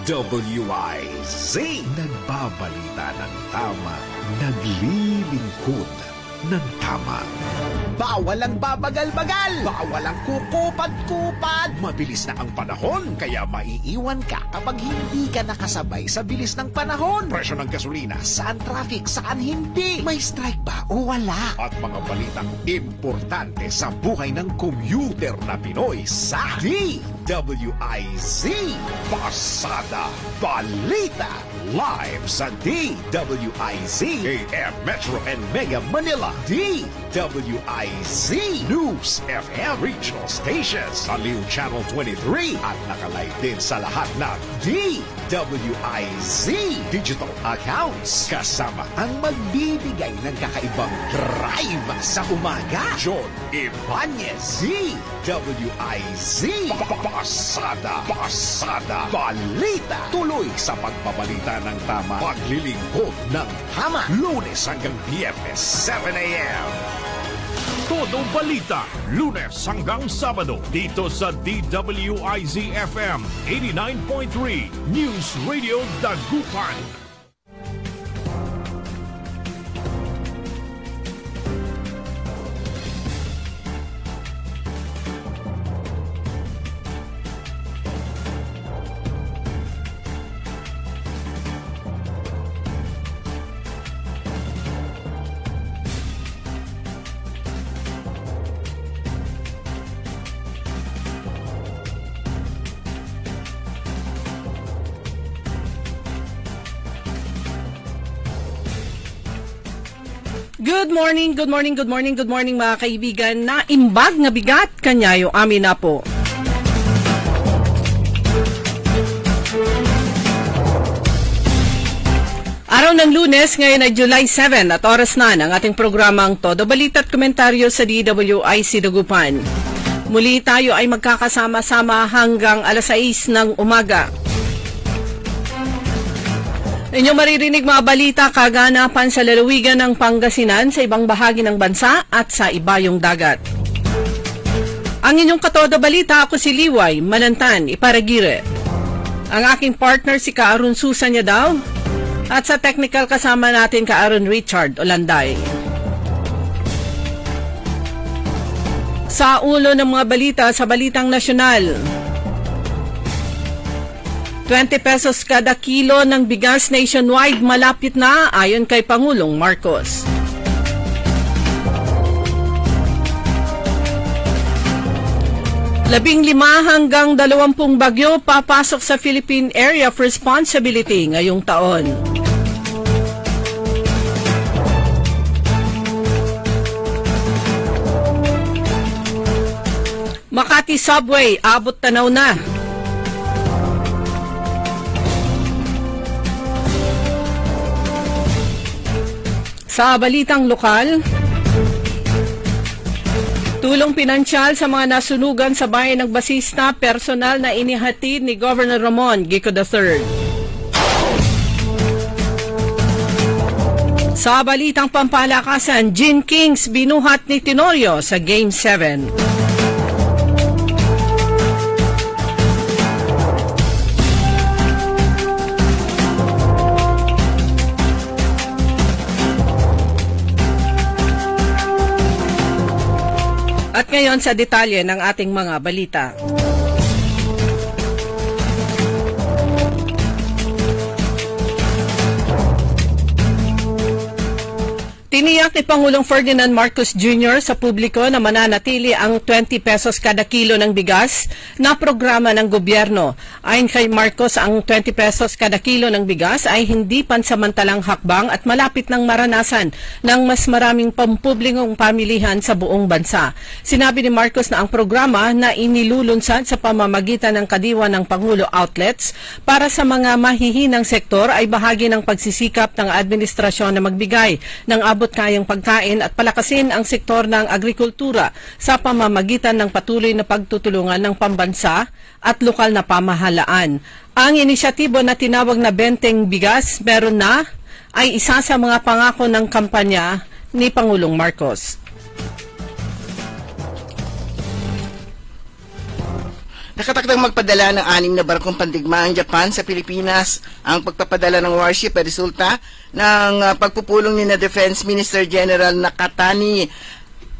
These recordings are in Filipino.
DWIZ. Nagbabalita ng tama, naglilingkod ng tama. Bawal ang babagal-bagal, bawal ang kukupad-kupad. Mabilis na ang panahon, kaya maiiwan ka kapag hindi ka nakasabay sa bilis ng panahon. Presyo ng gasolina, saan traffic, saan hindi? May strike ba o wala? At mga balitang importante sa buhay ng commuter na Pinoy sa DWIZ. Pasada Balita. Live sa DWIZ AM Metro and Mega Manila. DWIZ News FM Regional Stations. Aliw Channel 23 at nakalive din sa lahat ng DWIZ Digital Accounts. Kasama ang magbibigay ng kakaibang drive sa umaga. John Ibanez. DWIZ Pasada Balita. Tuloy sa pagbabalita ng tama, paglilingkod ng tama. Lunes hanggang Biyernes, 7 a.m. Todo balita, Lunes hanggang Sabado, dito sa DWIZ-FM 89.3 News Radio Dagupan. Good morning mga kaibigan. Naimbag nga bigat kanyayo amin na po. Araw ng Lunes, ngayon ay July 7 at oras na ng ating programang Todo Balita at Komentaryo sa DWIZ Dagupan. Muli tayo ay magkakasama-sama hanggang alas 6 ng umaga. Inyong maririnig mga balita kaganapan sa lalawigan ng Pangasinan, sa ibang bahagi ng bansa at sa ibayong dagat. Ang inyong katoda balita, ako si Liway Manantan Iparagire. Ang aking partner si Kaaron Susan niya daw. At sa technical kasama natin Kaaron Richard Olanday. Sa ulo ng mga balita sa Balitang Nasyonal, 20 pesos kada kilo ng bigas nationwide malapit na ayon kay Pangulong Marcos. Labing 5 hanggang 20 bagyo papasok sa Philippine Area of Responsibility ngayong taon. Makati Subway, abot tanaw na. Sa balitang lokal, tulong pinansyal sa mga nasunugan sa bayan ng Basista, personal na inihatid ni Governor Ramon Gico III. Sa balitang pampalakasan, Gene Kings binuhat ni Tenorio sa Game 7. At ngayon sa detalye ng ating mga balita. Tiniyak ni Pangulong Ferdinand Marcos Jr. sa publiko na mananatili ang 20 pesos kada kilo ng bigas na programa ng gobyerno. Ayon kay Marcos, ang 20 pesos kada kilo ng bigas ay hindi pansamantalang hakbang at malapit ng maranasan ng mas maraming pampublikong pamilihan sa buong bansa. Sinabi ni Marcos na ang programa na inilulunsad sa pamamagitan ng kadiwa ng Pangulo outlets para sa mga mahihinang sektor ay bahagi ng pagsisikap ng administrasyon na magbigay ng abot kayang pagkain at palakasin ang sektor ng agrikultura sa pamamagitan ng patuloy na pagtutulungan ng pambansa at lokal na pamahalaan. Ang inisyatibo na tinawag na Benteng Bigas meron na ay isa sa mga pangako ng kampanya ni Pangulong Marcos. Nakatakdang magpadala ng 6 na barkong pandigma ang Japan sa Pilipinas. Ang pagpapadala ng warship ay resulta ng pagpupulong ni na Defense Minister General Nakatani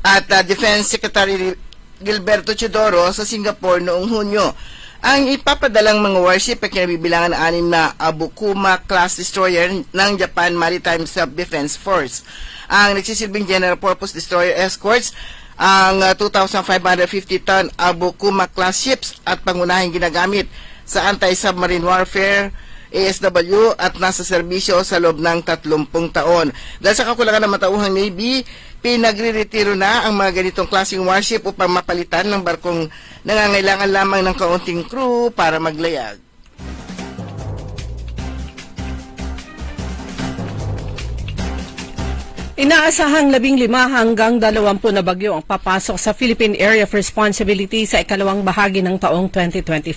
at Defense Secretary Gilberto Chodoro sa Singapore noong Hunyo. Ang ipapadalang mga warship ay kinabibilangan ng 6 na Abukuma-class destroyer ng Japan Maritime Self-Defense Force. Ang nagsisilbing general purpose destroyer escorts ang 2,550-ton Abukuma-class ships at pangunahing ginagamit sa anti-submarine warfare ASW at nasa serbisyo sa loob ng 30 taon. Dahil sa kakulangan ng matauhang Navy, pinagre-retiro na ang mga ganitong klaseng warship upang mapalitan ng barkong nangangailangan lamang ng kaunting crew para maglayag. Inaasahang 15 hanggang 20 na bagyo ang papasok sa Philippine Area of Responsibility sa ikalawang bahagi ng taong 2025.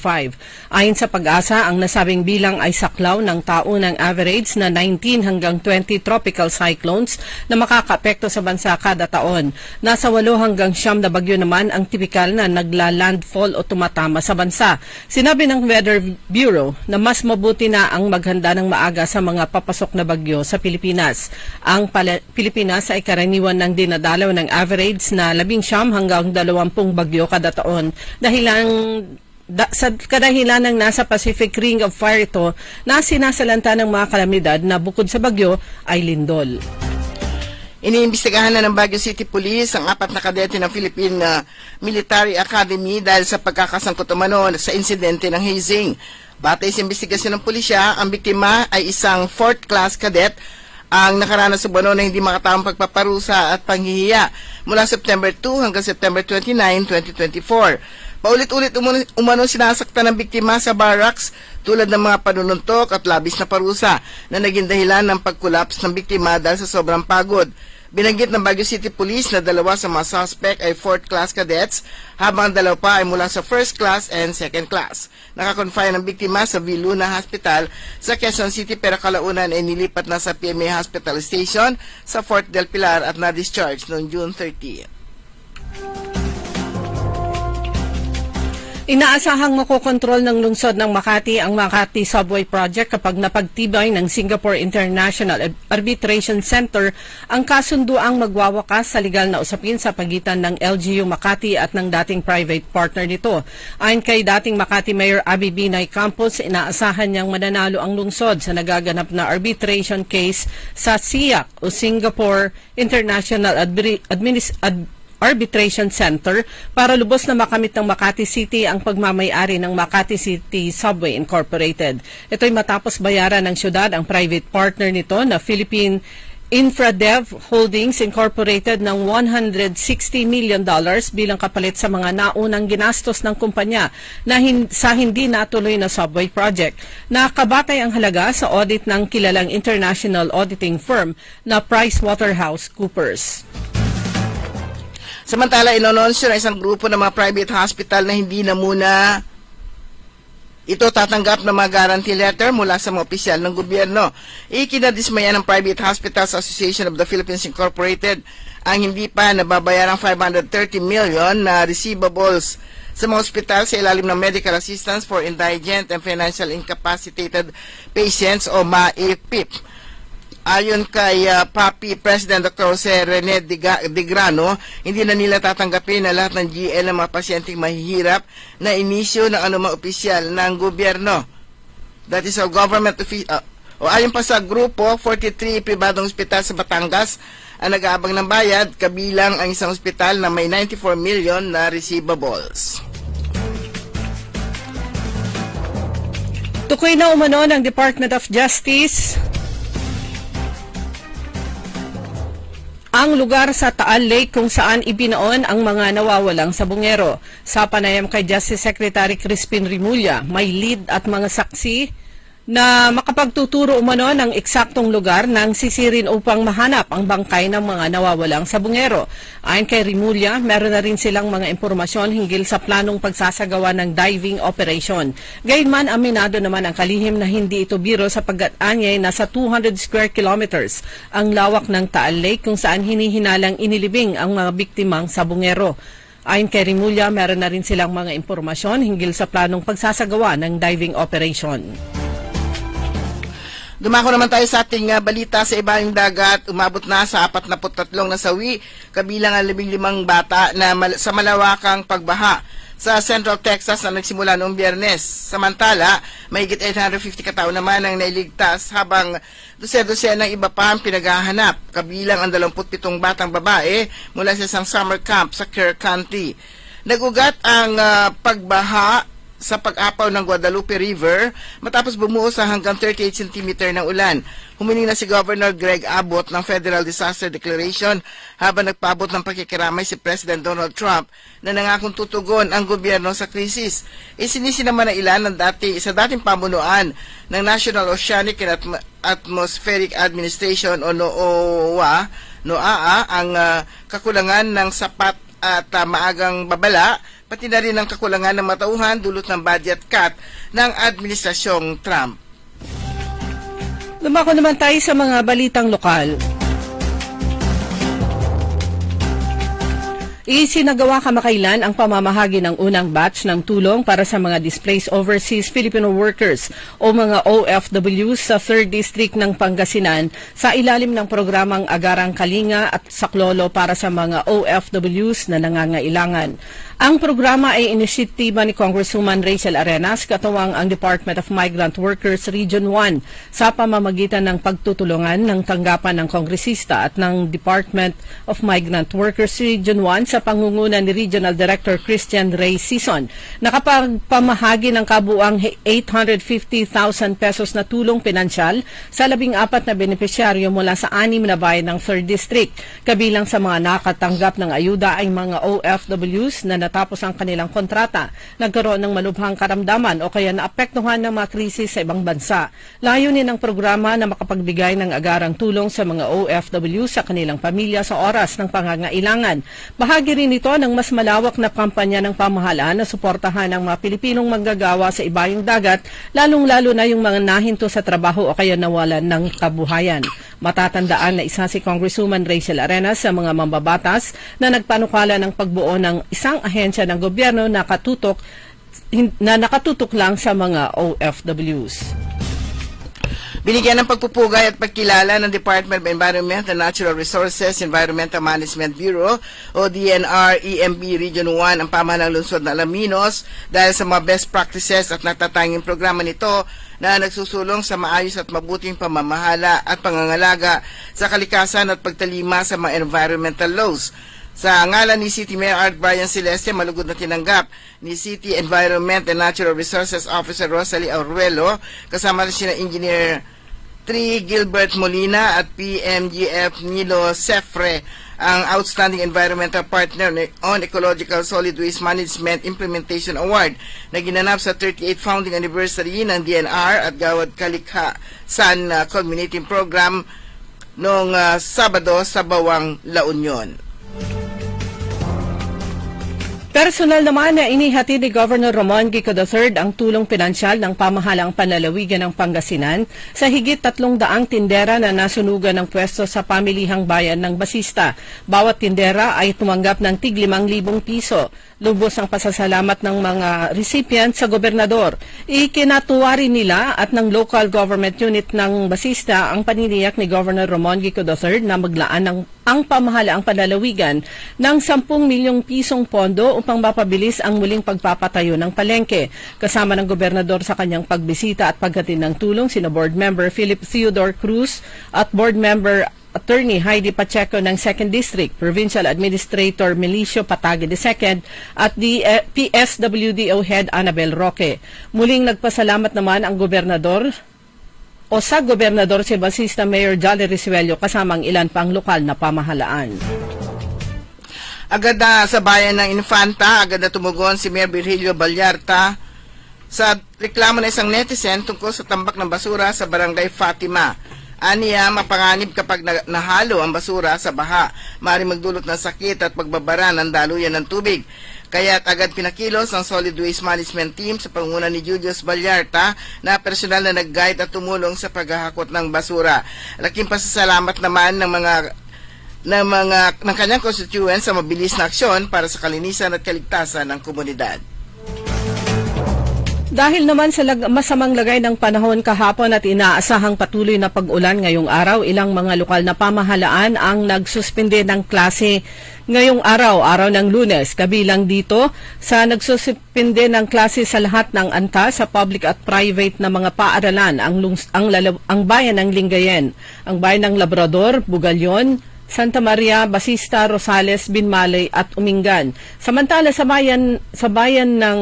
Ayon sa Pag-asa, ang nasabing bilang ay saklaw ng taunang average na 19 hanggang 20 tropical cyclones na makakaapekto sa bansa kada taon. Nasa 8 hanggang 9 na bagyo naman ang tipikal na nagla-landfall o tumatama sa bansa. Sinabi ng Weather Bureau na mas mabuti na ang maghanda ng maaga sa mga papasok na bagyo sa Pilipinas. Ang Pilipinas ay karaniwan ng dinadalaw ng average na 19 hanggang 20 bagyo kada taon. Sa kadahilan ng nasa Pacific Ring of Fire ito na sinasalanta ng mga kalamidad na bukod sa bagyo ay lindol. Iniimbestigahan na ng Baguio City Police ang 4 na kadete ng Philippine Military Academy dahil sa pagkakasangkot umano sa insidente ng hazing. Batay sa investigasyon ng pulisya, ang biktima ay isang 4th class cadet ang nakaranas sa buwan na hindi makataong pagpaparusa at panghihiya mula September 2 hanggang September 29, 2024. Paulit-ulit umano sinasaktan ng biktima sa barracks tulad ng mga panununtok at labis na parusa na naging dahilan ng pagkulaps ng biktima dahil sa sobrang pagod. Binanggit ng Baguio City Police na 2 sa mga suspect ay 4th class cadets habang 2 pa ay mula sa 1st class and 2nd class. Nakakonfine ang biktima sa Viluna Hospital sa Quezon City pero kalaunan ay nilipat na sa PMA Hospital Station sa Fort del Pilar at na-discharge noong June 30. Inaasahang makokontrol ng lungsod ng Makati ang Makati Subway Project kapag napagtibay ng Singapore International Arbitration Center ang kasunduang magwawakas sa legal na usapin sa pagitan ng LGU Makati at ng dating private partner nito. Ayon kay dating Makati Mayor Abby Binay Campos, inaasahan niyang mananalo ang lungsod sa nagaganap na arbitration case sa SIAC o Singapore International Arbitration Center para lubos na makamit ng Makati City ang pagmamay-ari ng Makati City Subway Incorporated. Ito'y matapos bayaran ng syudad ang private partner nito na Philippine Infradev Holdings Incorporated ng $160 million bilang kapalit sa mga naunang ginastos ng kumpanya na sa hindi natuloy na subway project. Nakabatay ang halaga sa audit ng kilalang international auditing firm na PricewaterhouseCoopers. Samantala, inononsyo na isang grupo ng mga private hospital na hindi na muna ito tatanggap ng mga guarantee letter mula sa mga opisyal ng gobyerno. Ikinadismaya ng Private Hospitals Association of the Philippines Incorporated ang hindi pa nababayarang 530 million na receivables sa mga ospital sa ilalim ng Medical Assistance for Indigent and Financial Incapacitated Patients o MAIPIP. Ayon kay PAPI President Dr. Jose Rene de Grano, hindi na nila tatanggapin na lahat ng GL ng mga pasyenteng mahihirap na inisyo ng anumang opisyal ng gobyerno. That is all government ayon pa sa grupo, 43 pribadong ospital sa Batangas ang nag-aabang ng bayad, kabilang ang isang ospital na may 94 million na receivables. Tukoy na umano ng Department of Justice ang lugar sa Taal Lake kung saan ibinoon ang mga nawawalang sabungero. Sa panayam kay Justice Secretary Crispin Rimulya, may lead at mga saksi na makapagtuturo umano ng eksaktong lugar ng sisirin upang mahanap ang bangkay ng mga nawawalang sabungero. Ayon kay Rimulya, meron na rin silang mga impormasyon hinggil sa planong pagsasagawa ng diving operation. Gayunman, aminado naman ang kalihim na hindi ito biro sapagkat anyay nasa 200 square kilometers ang lawak ng Taal Lake kung saan hinihinalang inilibing ang mga biktimang sabungero. Ayon kay Rimulya, meron na rin silang mga impormasyon hinggil sa planong pagsasagawa ng diving operation. Dumako naman tayo sa ating balita sa ibaing dagat. Umabot na sa 43 nasawi, kabilang ang 15 bata na sa malawakang pagbaha sa Central Texas na nagsimula noong Biyernes. Samantala, mahigit 850 katao naman ang nailigtas habang dose-dose ng iba pa ang pinaghahanap, kabilang ang 27 batang babae mula sa isang summer camp sa Kerr County. Nagugat ang pagbaha sa pag-apaw ng Guadalupe River matapos bumuo sa hanggang 38 cm ng ulan. Humiling na si Governor Greg Abbott ng Federal Disaster Declaration habang nagpaabot ng pakikiramay si President Donald Trump na nangakong tutugon ang gobyerno sa krisis. Isinisi naman ng ilan sa dating pamunuan ng National Oceanic and Atmospheric Administration o NOAA ang kakulangan ng sapat at maagang babala, pati na rin ang kakulangan ng matauhan dulot ng budget cut ng Administrasyong Trump. Lumako naman tayo sa mga balitang lokal. Isinagawa kamakailan ang pamamahagi ng unang batch ng tulong para sa mga displaced overseas Filipino workers o mga OFWs sa 3rd District ng Pangasinan sa ilalim ng programang Agarang Kalinga at Saklolo para sa mga OFWs na nangangailangan. Ang programa ay inisyatiba ni Congresswoman Rachel Arenas katuwang ang Department of Migrant Workers Region 1 sa pamamagitan ng pagtutulungan ng tanggapan ng kongresista at ng Department of Migrant Workers Region 1 sa pangunguna ni Regional Director Christian Ray Sison. Nakapagpamahagi ng kabuang 850,000 pesos na tulong pinansyal sa 14 na benepisyaryo mula sa 6 na bayan ng 3rd District. Kabilang sa mga nakatanggap ng ayuda ay mga OFWs na natapos ang kanilang kontrata, nagkaroon ng malubhang karamdaman o kaya naapektuhan ng mga krisis sa ibang bansa. Layunin ng programa na makapagbigay ng agarang tulong sa mga OFW sa kanilang pamilya sa oras ng pangangailangan. Bahagi rin ito ng mas malawak na kampanya ng pamahalaan na suportahan ang mga Pilipinong manggagawa sa ibayong dagat, lalong-lalo na yung mga nahinto sa trabaho o kaya nawalan ng kabuhayan. Matatandaan na isa si Congresswoman Rachel Arenas sa mga mambabatas na nagpanukala ng pagbuo ng isang ahensya ng gobyerno na nakatutok lang sa mga OFWs. Binigyan ng pagpupugay at pagkilala ng Department of Environment and Natural Resources Environmental Management Bureau o DNR-EMB Region 1 ang pamahalang lungsod na Alaminos dahil sa mga best practices at natatanging programa nito na nagsusulong sa maayos at mabuting pamamahala at pangangalaga sa kalikasan at pagtalima sa mga environmental laws. Sa ngalan ni City Mayor Art Brian Celeste, malugod na tinanggap ni City Environment and Natural Resources Officer Rosalie Auruelo, kasama rin sina Engineer Tri Gilbert Molina at PMGF Nilo Sefre, ang Outstanding Environmental Partner on Ecological Solid Waste Management Implementation Award na ginanap sa 38th Founding Anniversary ng DNR at Gawad Kalikha San Culminating Program noong Sabado sa Bawang, La Union. Personal naman na inihatid ni Governor Ramon Gico III ang tulong pinansyal ng pamahalang panlalawigan ng Pangasinan sa higit 300 tindera na nasunugan ng pwesto sa pamilihang bayan ng Basista. Bawat tindera ay tumanggap ng tig 5,000 piso. Lubos ang pasasalamat ng mga recipient sa gobernador. Ikinatuwa rin nila at ng local government unit ng Basista ang paniniyak ni Governor Ramon Gico III na maglaan ang pamahalaang panlalawigan ng 10 milyong pisong pondo upang mapabilis ang muling pagpapatayo ng palengke. Kasama ng gobernador sa kanyang pagbisita at paghatid ng tulong sina Board Member Philip Theodore Cruz at Board Member Attorney Heidi Pacheco ng 2nd District, Provincial Administrator Milicio Patage II at PSWDO Head Annabel Roque. Muling nagpasalamat naman ang gobernador o sa gobernador si Basista Mayor Jolly Risuello kasama ang ilan pang lokal na pamahalaan. Agad na sa bayan ng Infanta, agad na tumugon si Mayor Virgilio Ballarta sa reklamo ng isang netizen tungkol sa tambak ng basura sa Barangay Fatima. Aniya, mapanganib kapag nahalo ang basura sa baha, maaaring magdulot ng sakit at pagbabara ng daluyan ng tubig. Kaya't agad pinakilos ang Solid Waste Management Team sa pangunguna ni Julius Ballarta na personal na nag-guide at tumulong sa paghahakot ng basura. Laking pasasalamat naman ng mga ng kanyang constituents sa mabilis na aksyon para sa kalinisan at kaligtasan ng komunidad. Dahil naman sa masamang lagay ng panahon kahapon at inaasahang patuloy na pag-ulan ngayong araw, ilang mga lokal na pamahalaan ang nagsuspende ng klase ngayong araw ng Lunes. Kabilang dito sa nagsuspende ng klase sa lahat ng anta sa public at private na mga paaralan ang bayan ng Lingayen, ang bayan ng Labrador, Bugalyon, Santa Maria, Basista, Rosales, Binmalay at Umingan. Samantala sa bayan ng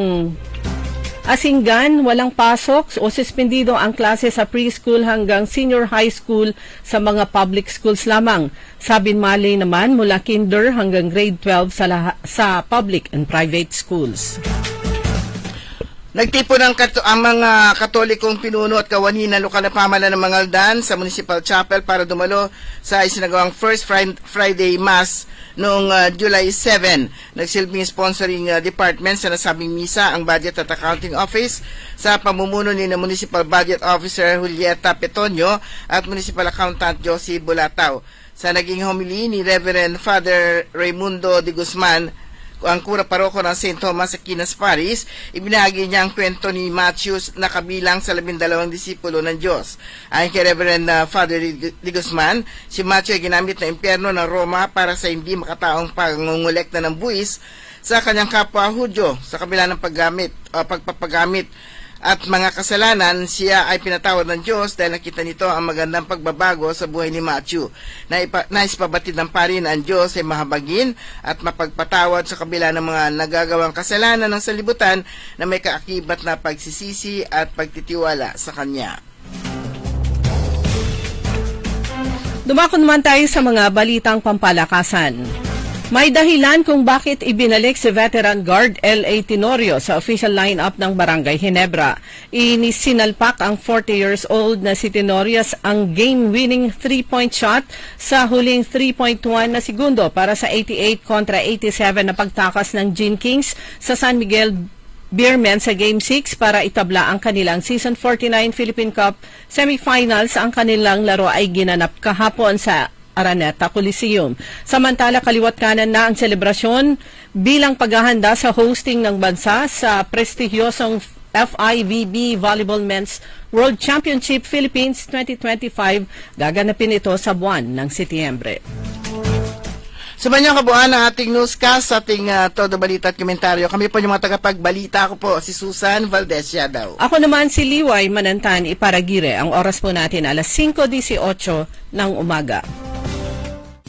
Asinggan, walang pasok o suspendido ang klase sa preschool hanggang senior high school sa mga public schools lamang. Sa Binmalay naman, mula kinder hanggang grade 12 sa public and private schools. Nagtipon ang mga Katolikong pinuno at kawani ng lokal na pamahalaan ng Mangaldan sa Municipal Chapel para dumalo sa isinagawang First Friday Mass noong July 7. Nagsilbing sponsoring department sa nasabing misa ang Budget at Accounting Office sa pamumuno ni na Municipal Budget Officer Julieta Petonio at Municipal Accountant Josie Bulataw. Sa naging homily ni Reverend Father Raimundo de Guzman, ang kura paroko ng St. Thomas Aquinas Paris, ibinahagi niya ang kwento ni Matthew na kabilang sa 12 disipulo ng Diyos. Ayon kay Reverend Father de Guzman, si Matthew ay ginamit na impyerno ng Roma para sa hindi makataong pangungulekta ng buwis sa kanyang kapwa Hudyo. Sa kabila ng pagpapagamit at mga kasalanan, siya ay pinatawad ng Diyos dahil nakita nito ang magandang pagbabago sa buhay ni Matthew. Nais pabatid ng pari na ang Diyos ay mahabagin at mapagpatawad sa kabila ng mga nagagawang kasalanan ng salibutan na may kaakibat na pagsisisi at pagtitiwala sa Kanya. Dumako naman tayo sa mga balitang pampalakasan. May dahilan kung bakit ibinalik si veteran guard L.A. Tenorio sa official lineup ng Barangay Ginebra. Inisinalpak ang 40 years old na si Tenorio ang game-winning 3-point shot sa huling 3.1 na segundo para sa 88 kontra 87 na pagtakas ng Gene Kings sa San Miguel Beermen sa Game 6 para itabla ang kanilang Season 49 Philippine Cup semifinals. Ang kanilang laro ay ginanap kahapon sa Araneta Coliseum. Samantala, kaliwat kanan na ang selebrasyon bilang paghahanda sa hosting ng bansa sa prestigyosong FIVB Volleyball Men's World Championship Philippines 2025. Gaganapin ito sa buwan ng Setyembre. Sa banyang kabuuan ng ating newscast, sa ating todo balita at komentaryo, kami po yung mga tagapagbalita. Ako po si Susan Valdez Yadaw. Ako naman si Liway Manantan Iparagire. Ang oras po natin alas 5:18 ng umaga.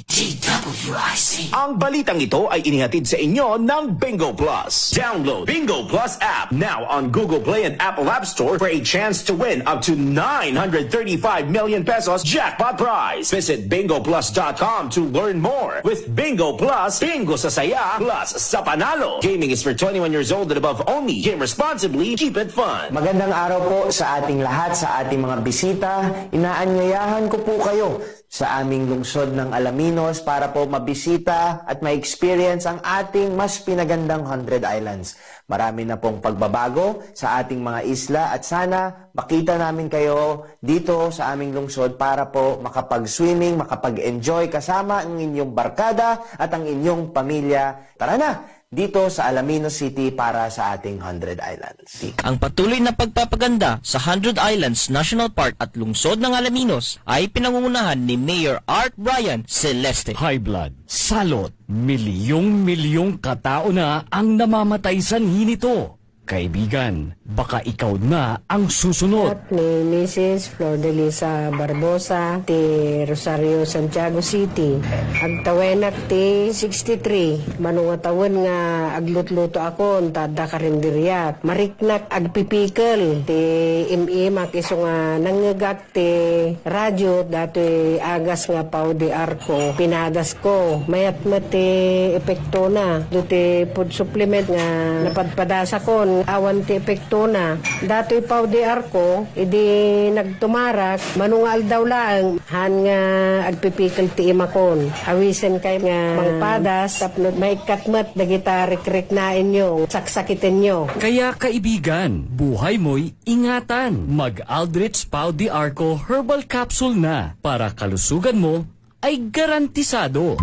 DWIC. Ang balitang ito ay inihatid sa inyo ng Bingo Plus. Download Bingo Plus app now on Google Play and Apple App Store for a chance to win up to 935 million pesos jackpot prize. Visit bingoplus.com to learn more. With Bingo Plus, bingo sa saya plus sa panalo. Gaming is for 21 years old and above only. Game responsibly. Keep it fun. Magandang araw po sa ating lahat, sa ating mga bisita. Inaanyayahan ko po kayo sa aming lungsod ng Alaminos para po mabisita at ma-experience ang ating mas pinagandang 100 Islands. Marami na pong pagbabago sa ating mga isla at sana makita namin kayo dito sa aming lungsod para po makapag-swimming, makapag-enjoy kasama ang inyong barkada at ang inyong pamilya. Tara na! Dito sa Alaminos City para sa ating 100 Islands. Ang patuloy na pagpapaganda sa 100 Islands National Park at lungsod ng Alaminos ay pinangungunahan ni Mayor Art Brian Celeste. High blood, salot, milyong-milyong katao na ang namamatay sanhi nito. Kaibigan, baka ikaw na ang susunod. At ni Mrs. Flor de Lisa Barbosa, ti Rosario, Santiago City. Agtawenak ti 63. Manungatawin nga aglutluto ako, tada karinderyak. Mariknak agpipikal. Ti imimak iso nga nangyagak ti radyo, dati agas nga pao di arko. Pinadas ko. Mayat-mat ti epekto na. Duti food supplement nga napadpadasa ko. Awan ti epekto na. Dato'y pawdi arko, idi nagtumarak, manungal daw lang, han nga agpipikal ti imakon. Awisen kay nga mangpadas, tapnod may katmat, dagita rik-rik na inyo, saksakitin nyo. Kaya kaibigan, buhay mo'y ingatan. Mag-Aldrich Pau de Arco Herbal Capsule na para kalusugan mo ay garantisado.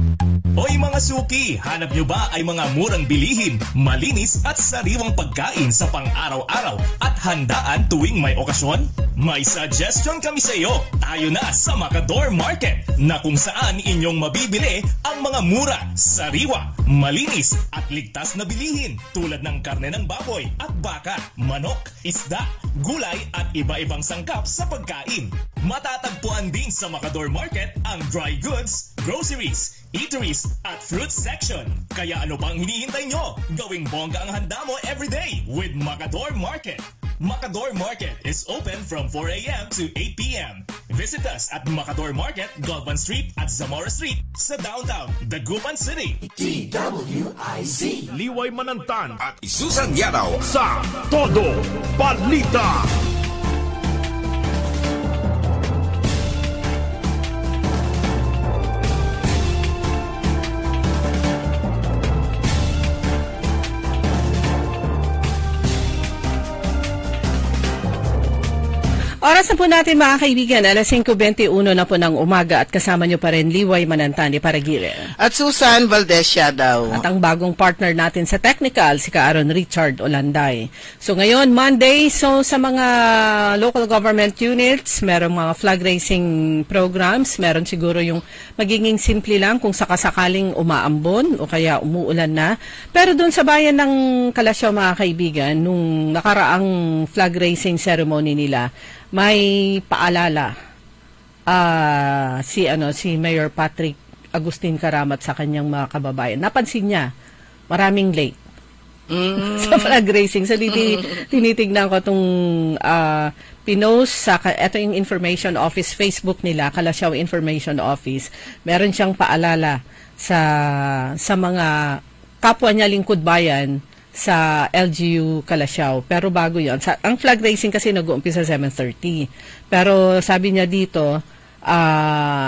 Hoy mga suki, hanap nyo ba ay mga murang bilihin, malinis at sariwang pagkain sa pang-araw-araw at handaan tuwing may okasyon? May suggestion kami sa iyo. Tayo na sa Macador Market na kung saan inyong mabibili ang mga mura, sariwa, malinis at ligtas na bilihin tulad ng karne ng baboy at baka, manok, isda, gulay at iba-ibang sangkap sa pagkain. Matatagpuan din sa Macador Market ang dry goods, groceries, eateries at fruit section. Kaya ano pang hinihintay nyo? Gawing bongga ang handa mo everyday with Macador Market. Macador Market is open from 4 a.m. to 8 p.m. Visit us at Macador Market, Galvan Street at Zamora Street sa downtown Dagupan City. DWIZ. Liway Manantan At Susan Yadaw sa Todo Balita. Oras na po natin mga kaibigan, alas 5:21 na po ng umaga at kasama nyo pa rin Liway Manantani Paragire. At Susan Valdez daw. At ang bagong partner natin sa technical, si Aaron Richard Olanday. So ngayon, Monday, so sa mga local government units, merong mga flag raising programs, meron siguro yung magiging simple lang kung sakasakaling umaambon o kaya umuulan na. Pero doon sa bayan ng Kalasyaw mga kaibigan, nung nakaraang flag raising ceremony nila, may paalala si Mayor Patrick Agustin Karamat sa kanyang mga kababayan. Napansin niya, maraming late sa flag raising. So, tinitignan ko itong pinost sa, ito yung Information Office, Facebook nila, Kalasyaw Information Office. Meron siyang paalala sa mga kapwa niya lingkod bayan sa LGU Kalasyaw. Pero bago yun, ang flag raising kasi nag-uumpisa 7:30. Pero sabi niya dito,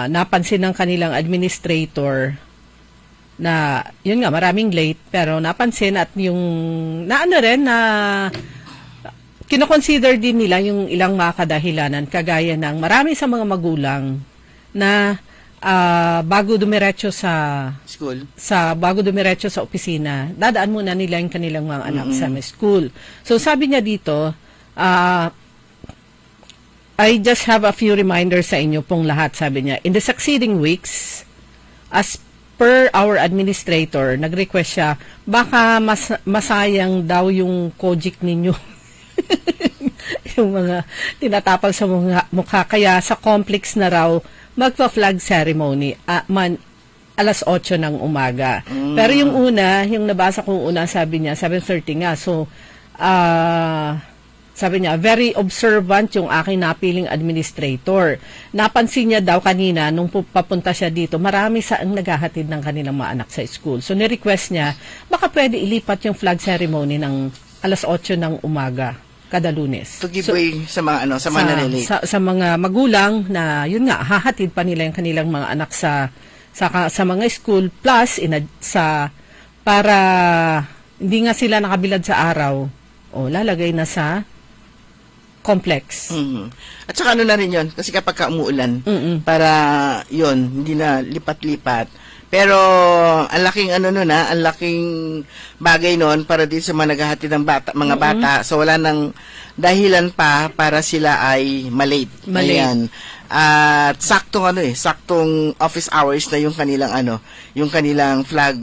napansin ng kanilang administrator na, yun nga, maraming late, pero napansin at yung, kinoconsider din nila yung ilang mga kadahilanan, kagaya ng marami sa mga magulang na bago dumiretso sa school, bago dumiretso sa opisina, dadaan muna nila yung kanilang mga anak sa school. So sabi niya dito, I just have a few reminders sa inyo pong lahat, sabi niya. In the succeeding weeks, as per our administrator, nag-request siya, baka masayang daw yung kojik ninyo. Yung mga tinatapal sa mukha. Kaya sa complex na raw, magpa-flag ceremony alas 8 ng umaga. Pero yung una, yung nabasa kong una, sabi niya, 7:30 nga. So, sabi niya, very observant yung aking napiling administrator. Napansin niya daw kanina, nung papunta siya dito, marami ang naghahatid ng kanilang mga anak sa school. So, ni-request niya, baka pwede ilipat yung flag ceremony ng alas 8 ng umaga. Kada Lunes. To give way sa mga nalilate. Sa mga magulang na yun nga hahatid pa nila yung kanilang mga anak sa mga school plus para hindi nga sila nakabilad sa araw o lalagay na sa complex. At saka na rin yun kasi kapag umuulan para yun hindi na lipat-lipat. Pero ang laking ang laking bagay noon para din sa mga naghahatid ng mga bata. So wala nang dahilan pa para sila ay malate. Ayan. At saktong office hours na yung kanilang flag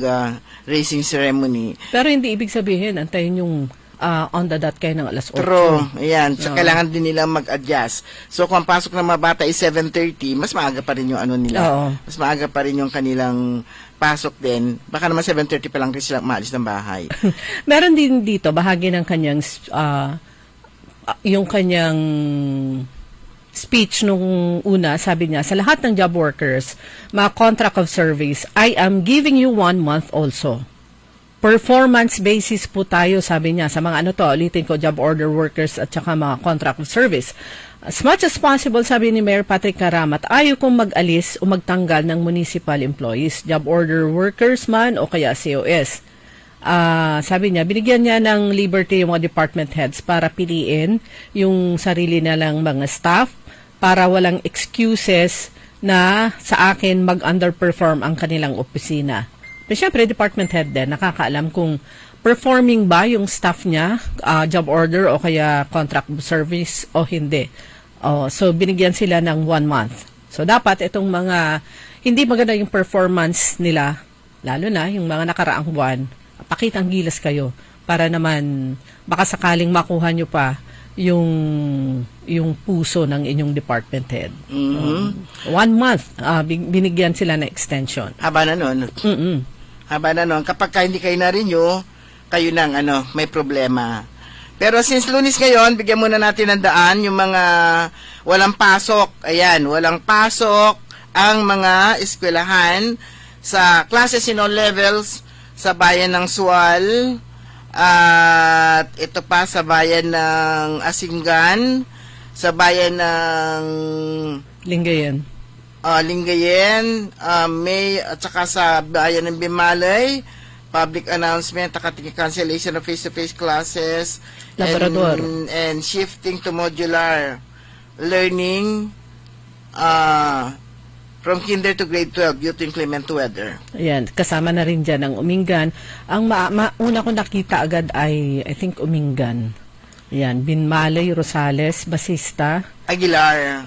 raising ceremony. Pero hindi ibig sabihin antayin yung on the dot kayo ng alas 8. True. Ayan. So, kailangan din nilang mag-adjust. So, kung ang pasok ng mga bata is 7:30, mas maaga pa rin yung nila. Oo. Mas maaga pa rin yung kanilang pasok din. Baka naman 7:30 pa lang rin sila maalis ng bahay. Meron din dito, bahagi ng kanyang yung kanyang speech nung una, sabi niya, sa lahat ng job workers, mga contract of service, I am giving you 1 month also. Performance basis po tayo, sabi niya, sa mga ulitin ko, job order workers at saka mga contract of service. As much as possible, sabi ni Mayor Patrick Karamat, ayaw kong mag-alis o magtanggal ng municipal employees, job order workers man o kaya COS. Sabi niya, binigyan niya ng liberty yung mga department heads para piliin yung sarili nilang mga staff para walang excuses na sa akin mag-underperform ang kanilang opisina. Pero syempre, department head din, nakakaalam kung performing ba yung staff niya, job order o kaya contract service o hindi. So, binigyan sila ng 1 month. So, dapat itong mga hindi maganda yung performance nila, lalo na yung mga nakaraang buwan, pakitang gilas kayo para naman baka sakaling makuha nyo pa yung puso ng inyong department head. 1 month, binigyan sila ng extension. Haba na nun. Haba na nun. Kapag hindi kayo na-renew, kayo nang may problema. Pero since Lunes ngayon, bigyan muna natin ng daan yung mga walang pasok. Ayan, walang pasok ang mga eskwelahan sa classes in all levels sa bayan ng Sual at ito pa sa bayan ng Asinggan, sa bayan ng Lingayen. Lingayen, May at saka sa bayan ng Bimalay. Public announcement, cancellation of face-to-face classes, Labrador. and shifting to modular learning from kinder to grade 12 due to inclement weather. Ayan, kasama na rin dyan ang Umingan. Ang una ko nakita agad ay, I think, Umingan. Ayan, Binmalay, Rosales, Basista, Aguilar,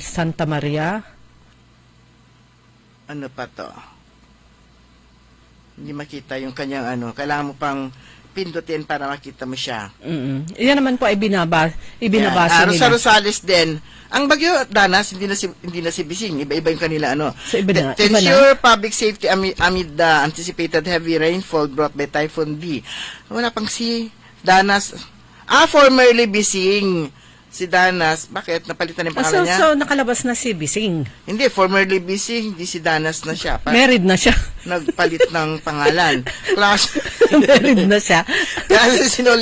Santa Maria. Ano pa to? Hindi makita yung kanyang kailangan mo pang pindutin para makita mo siya. Yan naman po ay ibinabasa nila. Sa Rosales din. Ang Bagyo Danas, hindi na si Bising. Iba-iba yung kanila So, iba to ensure public safety amid the anticipated heavy rainfall brought by Typhoon B. Wala pang si Danas. Formerly Bising. Si Danas, bakit? Napalitan yung pangalan niya? So, nakalabas na si Bising. Hindi, formerly Bising, hindi si Danas na siya. Married na siya. Nagpalit ng pangalan. Married na siya. Classes in all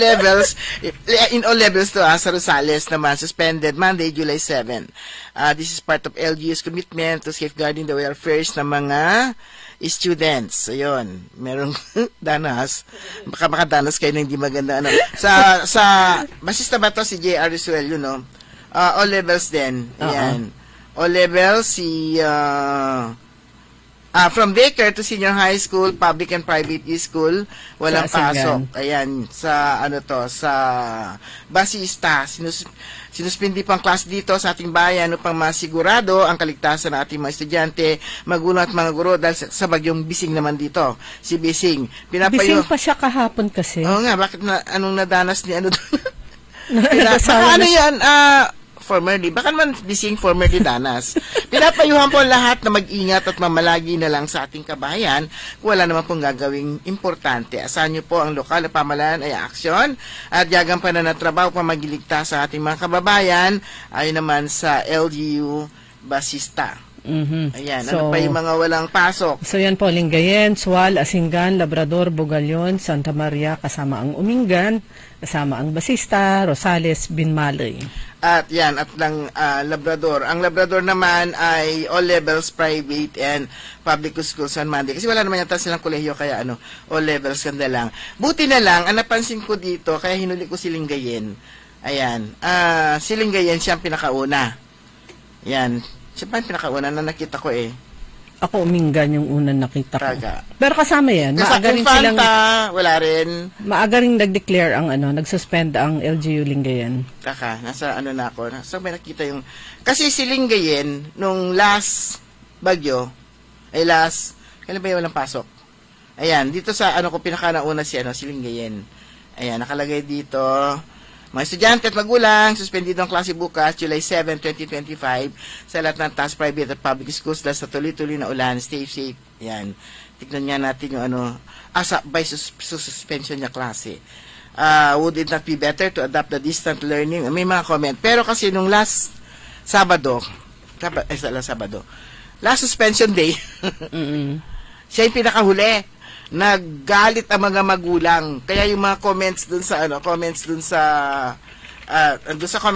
levels to sa Rosales naman, suspended Monday, July 7. This is part of LGU's commitment to safeguarding the welfare ng mga students. Ayun, merong Danas. Baka makadanas kayo na hindi maganda. Sa basista ba to si J.R. Risuel, all levels din. Ayan. All levels, from daycare to senior high school, public and private school, walang pasok. Ayan, sa sa basista, sinuspindi pang class dito sa ating bayan upang masigurado ang kaligtasan ng ating mga estudyante, magulang at mga guro dahil sa bagyong Bising naman dito. Si Bising. Bising pa siya kahapon kasi. Oo nga, bakit anong nadanas ni baka yan, formerly, baka naman Bising formerly Danas. Pinapayuhan po lahat na mag-ingat at mamalagi na lang sa ating kabayan kung wala naman pong gagawing importante. Asahan niyo po ang lokal na pamahalaan ay aksyon at yagampanan na trabaho pa magiligtas sa ating mga kababayan ayon naman sa LGU Basista. Ayan, ano pa yung mga walang pasok? So yan po, Lingayen, Sual, Asinggan, Labrador, Bugalion, Santa Maria, kasama ang Umingan, kasama ang Basista, Rosales, Binmalay. At yan, at ng Labrador. Ang Labrador naman ay all levels, private and public schools on Monday. Kasi wala naman yata silang kolehiyo, kaya all levels ganda lang. Buti na lang, ang napansin ko dito, kaya hinuli ko si Lingayen. Ayan, si Lingayen siya ang pinakauna. Yan, siya pa yung pinakauna na nakita ko Ako Umingan yung unang nakita ko. Praga. Pero kasama yan. Maaga rin silang, wala rin. Maaga rin nag-declare ang nag-suspend ang LGU Lingayen. Nasa na ako. May nakita yung, kasi si Lingayen, nung last bagyo, kailan ba yung walang pasok? Ayan, dito sa ko pinakanauna si Lingayen. Ayan, nakalagay dito, mga estudyante at magulang, suspendido ang klase bukas, July 7, 2025, sa lahat ng task private at public schools dahil sa tuloy-tuloy na ulan. Stay safe. Yan. Tignan nga natin yung by suspension niya klase. Would it not be better to adapt the distant learning? May mga comment. Pero kasi nung last suspension day, siya yung pinakahuli. Naggalit ang mga magulang. Kaya yung mga comments dun sa comment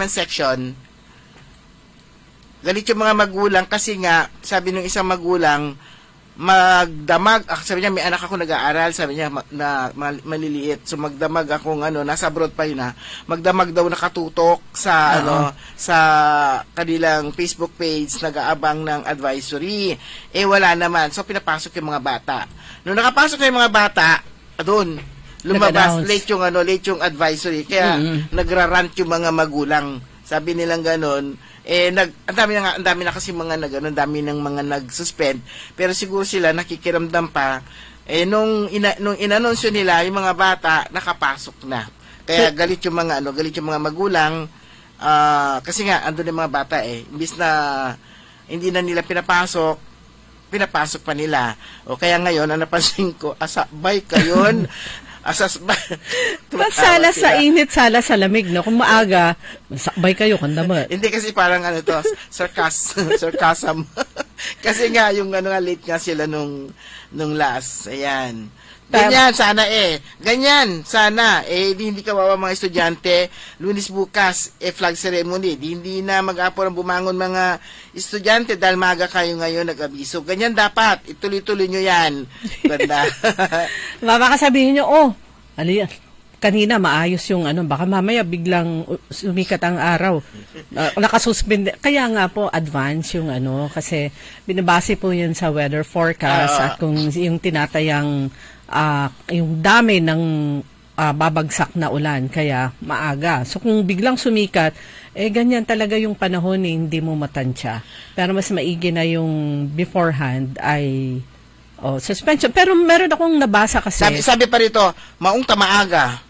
section, galit yung mga magulang kasi nga, sabi ng isang magulang, magdamag, sabi niya, may anak ako nag-aaral, sabi niya, maliliit, so magdamag akong, nasa abroad pa yun, magdamag daw nakatutok sa, sa kanilang Facebook page, nag-aabang ng advisory. Wala naman. So, pinapasok yung mga bata. Nung nakapasok na yung mga bata, doon, lumabas, late yung advisory. Kaya, nagrarant yung mga magulang. Sabi nilang ganon, ang dami na kasi mga ang dami ng mga nag-suspend, pero siguro sila nakikiramdam pa, nung inanunsyo nila, yung mga bata, nakapasok na. Kaya galit yung mga magulang, kasi nga, andun yung mga bata imbis na hindi na nila pinapasok pa nila. O kaya ngayon, ang napansin ko, asabay kayon, sala sa init, sala sa lamig, no? Kung maaga, sakbay kayo, kandama. Hindi kasi parang sarcasm. Kasi nga, yung late nga sila nung last. Ayan. Ganyan, sana Ganyan, sana. Hindi kawawa mga estudyante. Lunes bukas, flag ceremony. Hindi na mag-apor ang bumangon mga estudyante dahil maaga kayo ngayon nag-abiso. Ganyan dapat. Ituloy-tuloy nyo yan. Ganda. Baka sabihin nyo, kanina maayos yung baka mamaya biglang sumikat ang araw. Nakasuspend. Kaya nga po, advance yung kasi binabase po yun sa weather forecast at kung yung tinatayang yung dami ng babagsak na ulan, kaya maaga. So kung biglang sumikat, ganyan talaga yung panahon, hindi mo matansya. Pero mas maigi na yung beforehand ay suspension. Pero meron akong nabasa kasi. Sabi pa rito, maong tamaaga.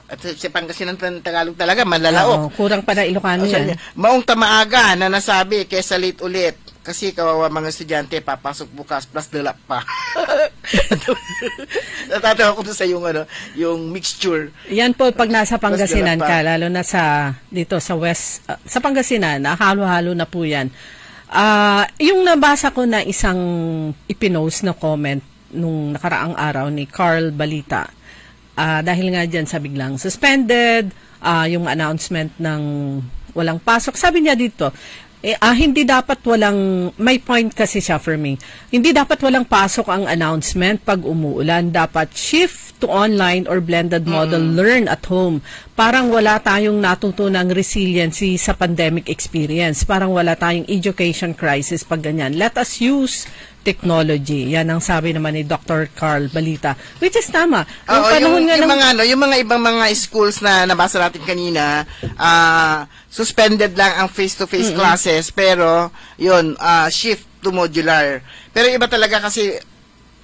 At sa Pangasinan Tagalog talaga, malalaok. Kurang pa na Ilocano yan. Maong tamaaga na nasabi kesa late ulit. Kasi kawawa mga estudyante, papasok bukas, plus dala pa. Natatawa ko sa yung mixture. Yan po, pag nasa Pangasinan ka, lalo na dito sa West, sa Pangasinan, halo-halo na po yan. Yung nabasa ko na isang ipinost na comment nung nakaraang araw ni Carl Balita, dahil nga dyan sa biglang suspended, yung announcement ng walang pasok. Sabi niya dito, hindi dapat may point kasi siya for me. Hindi dapat walang pasok ang announcement pag umuulan. Dapat shift to online or blended model, learn at home. Parang wala tayong natutunang resiliency sa pandemic experience. Parang wala tayong education crisis pag ganyan. Let us use technology. Yan ang sabi naman ni Dr. Carl Balita. Which is tama. Yung mga ibang mga schools na nabasa natin kanina, suspended lang ang face-to-face classes, pero yun, shift to modular. Pero iba talaga kasi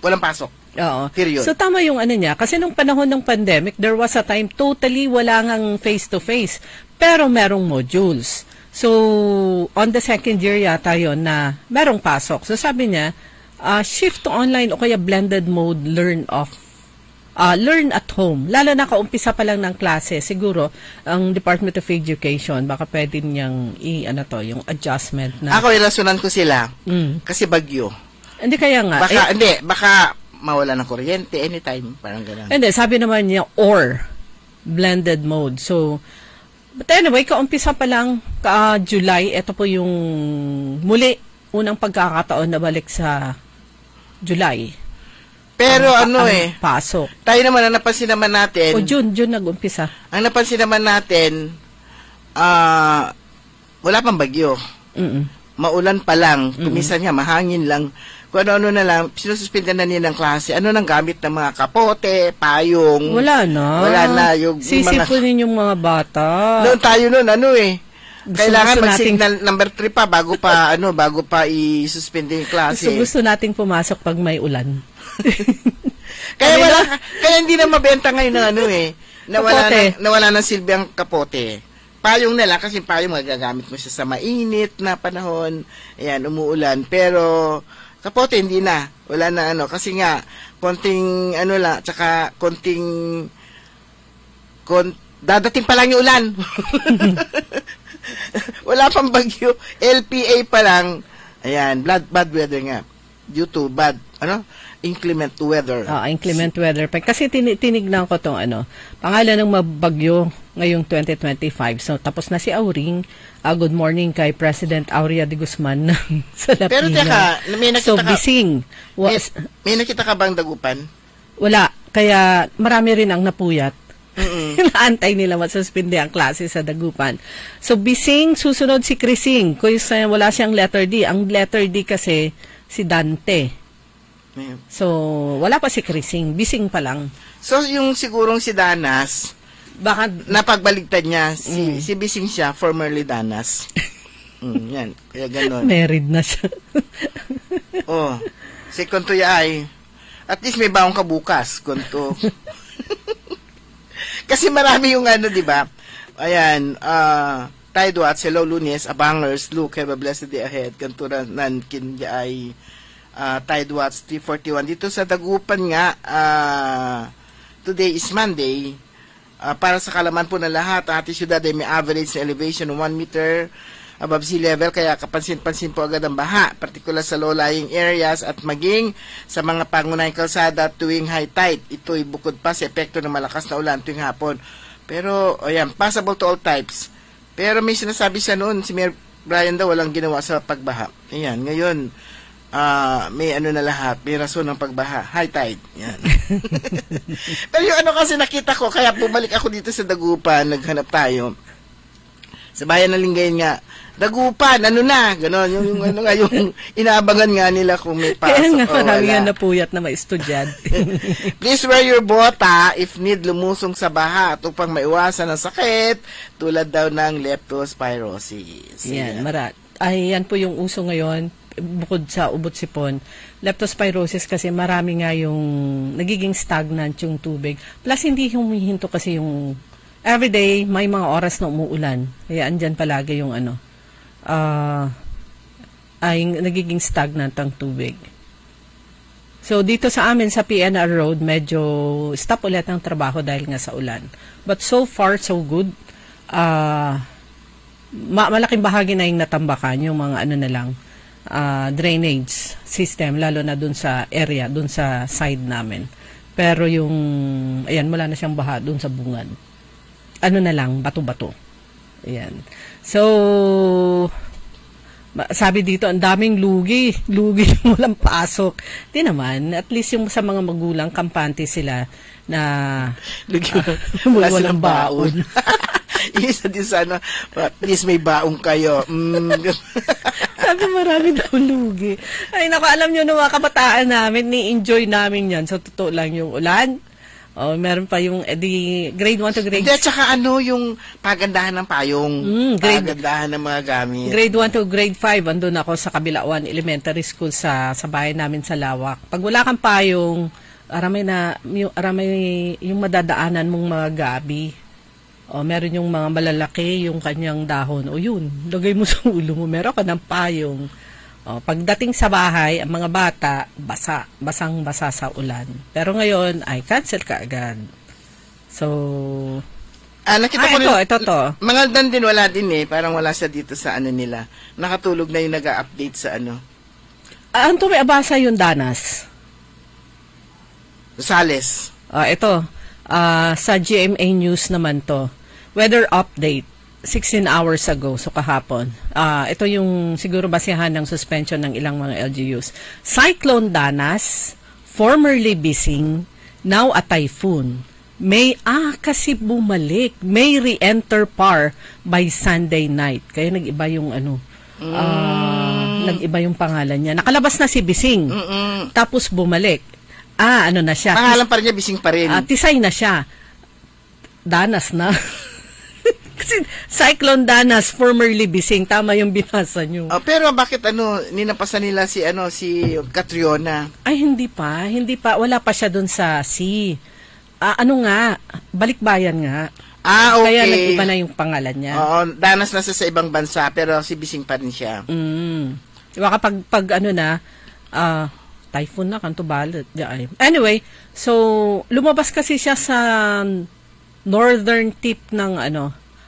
walang pasok. Oo. Period. So tama yung niya. Kasi nung panahon ng pandemic, there was a time totally wala ngang face-to-face. Pero merong modules. So, on the second year yata yun na merong pasok. So sabi niya, shift to online o kaya blended mode, learn at home. Lalo na kaumpisa pa lang ng klase, siguro ang Department of Education baka pwede niyang yung adjustment na. Ako ilasonan ko sila kasi bagyo. Hindi kaya nga. Baka mawala ng kuryente anytime, parang gano'n. Hindi, sabi naman niya or blended mode. So but anyway, kaumpisa pa lang July, ito po yung unang pagkakataon na balik sa July. Pero pasok. Tayo naman, ang napansin naman natin. June nag-umpisa. Ang napansin naman natin, wala pang bagyo. Maulan pa lang. Kumisan niya, mahangin lang. Kung ano na lang, sinususpindan na nila ng klase. Ano nang gamit ng mga kapote, payong. Wala na. Sisipunin yung mga bata. Noon tayo kailangan mag-signal number 3 pa bago pa i-suspend yung klase. Gusto nating pumasok pag may ulan. Kaya hindi na mabenta ngayon nawala ng silbi ang kapote. Payong na lang kasi payong magagamit mo siya sa mainit na panahon. Ayan, umuulan. Pero kapote hindi na. Wala na kasi nga konting tsaka konting dadating pa lang yung ulan. Wala pang bagyo. LPA pa lang. Ayan, bad weather nga. Due to inclement weather. Inclement weather. Kasi tinignan ko tong pangalan ng bagyo, ngayong 2025. So, tapos na si Auring. Good morning kay President Aurea de Guzman sa Lapina. Pero teka, may nakita ka... Bising. May nakita ka bang dagupan? Wala. Kaya marami rin ang napuyat. Naantay nila masuspindi ang klase sa Dagupan. So, Bising, susunod si Crising. Kung wala siyang letter D. Ang letter D kasi, si Dante. So, wala pa si Crising. Bising pa lang. So, yung sigurong si Danas, baka napagbaligtad niya, si Bising siya, formerly Danas. Yan, kaya ganon. Married na siya. Si Kontoya ay, at least may baong ka bukas, Konto. Kasi marami yung di ba? Ayan, Tide Watch, hello Lunes, Abangers, Luke, have a blessed day ahead. Kantura Nankin ay Tide Watch 341. Dito sa Dagupan nga, today is Monday. Para sa kalaman po na lahat, ang ating syudad ay may average na elevation ng 1 meter above sea level, kaya kapansin-pansin po agad ang baha, particular sa low-lying areas at maging sa mga pangunahing kalsada tuwing high tide. Ito'y bukod pa sa epekto ng malakas na ulan tuwing hapon. Pero, ayan, possible to all types. Pero may sinasabi siya noon, si Mayor Brian daw walang ginawa sa pagbaha. Ayan, ngayon, may na lahat, may rason ng pagbaha. High tide. Yan. Pero yung kasi nakita ko, kaya bumalik ako dito sa Dagupan, naghanap tayo. Sa bayan ng Lingayen nga, Dagupan, na, gano'n, yung inaabangan nga nila kung may pasok. Kaya nga, marami nga napuyat na may estudyante. Please wear your bota if need lumusong sa baha at upang maiwasan ang sakit, tulad daw ng leptospirosis. Yan, yan po yung uso ngayon, bukod sa ubot-sipon. Leptospirosis kasi marami nga yung nagiging stagnant yung tubig. Plus, hindi humihinto kasi yung everyday, may mga oras na umuulan. Kaya andyan palagi yung ay nagiging stagnant ang tubig. So, dito sa amin, sa PNR Road, medyo stop ulit ang trabaho dahil nga sa ulan. But so far, so good. Malaking bahagi na yung natambakan, yung mga drainage system, lalo na dun sa area, dun sa side namin. Pero yung, ayan, wala na siyang baha dun sa bungad. Bato-bato. Ayan. So, sabi dito, ang daming lugi walang pasok. Di naman, at least yung sa mga magulang, kampante sila na walang baon. Isa din sana, at least may baong kayo. Sabi marami daw lugi. Ay, naku, alam nyo na mga kabataan namin, ni-enjoy namin yan. So, totoo lang yung ulan. Meron pa yung grade 1 to grade... Hindi, at saka yung pagandahan ng payong, pagandahan ng mga gamit. Grade 1 to grade 5, andun ako sa Kabilauan Elementary School sa bahay namin sa Lawak. Pag wala kang payong, aramay yung madadaanan mong mga gabi. Meron yung mga malalaki, yung kanyang dahon. Yun, lagay mo sa ulo mo, meron ka ng payong. Pagdating sa bahay, ang mga bata, basang-basa sa ulan. Pero ngayon, ay cancel ka agad. So, nakita ko ito. Mga dan din, wala din parang wala siya dito sa nila. Nakatulog na yung nag-update sa Anto may abasa yung Danas? Sales. Ito, sa GMA News naman to. Weather update. 16 hours ago, so kahapon. Ito yung siguro basihan ng suspension ng ilang mga LGUs. Cyclone Danas, formerly Bising, now a typhoon. Kasi bumalik. May re-enter PAR by Sunday night. Kaya nag-iba yung nag-iba yung pangalan niya. Nakalabas na si Bising. Tapos bumalik. Na siya? Pangalan pa rin niya, Bising pa rin. Tisay na siya. Danas na. Kasi Cyclone Danas, formerly Bising, tama yung binasa nyo. Pero bakit ninapasan nila si Catriona? Ay, hindi pa. Wala pa siya dun sa sea. Balikbayan nga. Okay. Kaya nag-iba na yung pangalan niya. Oo, Danas na sa ibang bansa, pero si Bising pa rin siya. Diba kapag typhoon na, kanto balot. Anyway, so, lumabas kasi siya sa northern tip ng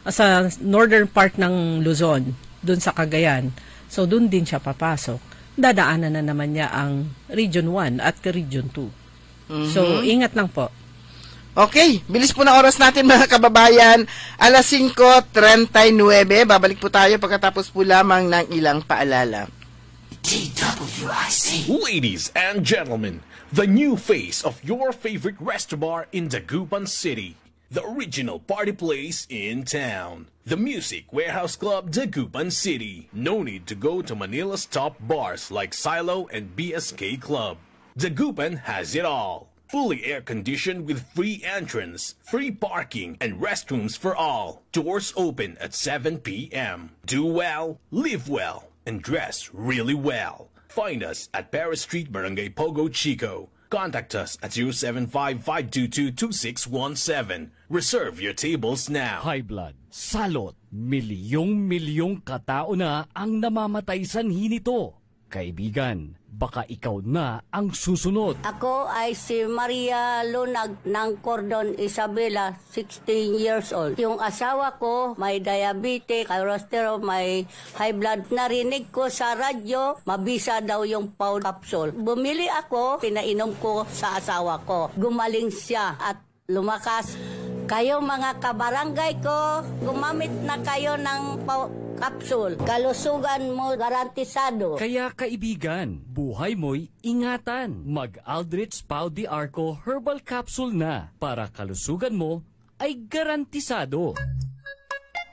sa northern part ng Luzon, dun sa Cagayan. So, dun din siya papasok. Dadaanan na naman niya ang Region 1 at Region 2. So, ingat lang po. Okay, bilis po na oras natin mga kababayan. Alas 5:39. Babalik po tayo pagkatapos po lamang ng ilang paalala. DWIC. Ladies and gentlemen, the new face of your favorite resto bar in Dagupan City. The original party place in town. The Music Warehouse Club Dagupan City. No need to go to Manila's top bars like Silo and BSK Club. Dagupan has it all. Fully air-conditioned with free entrance, free parking, and restrooms for all. Doors open at 7 p.m. Do well, live well, and dress really well. Find us at Paris Street, Barangay Pogo Chico. Contact us at 075-522-2617. Reserve your tables now. High blood, salot, milyong katao na ang namamatay sanhi nito. Kaibigan, baka ikaw na ang susunod. Ako ay si Maria Lunag ng Cordon Isabela, 16 years old. Yung asawa ko may diabetes, cholesterol, may high blood. Narinig ko sa radyo, mabisa daw yung Pau capsule. Bumili ako, pinainom ko sa asawa ko. Gumaling siya at lumakas. Kayo mga kabarangay ko, gumamit na kayo ng Pau capsule. Kalusugan mo garantisado. Kaya kaibigan, buhay mo'y ingatan. Mag-Aldrich Pau de Arco Herbal Capsule na para kalusugan mo ay garantisado.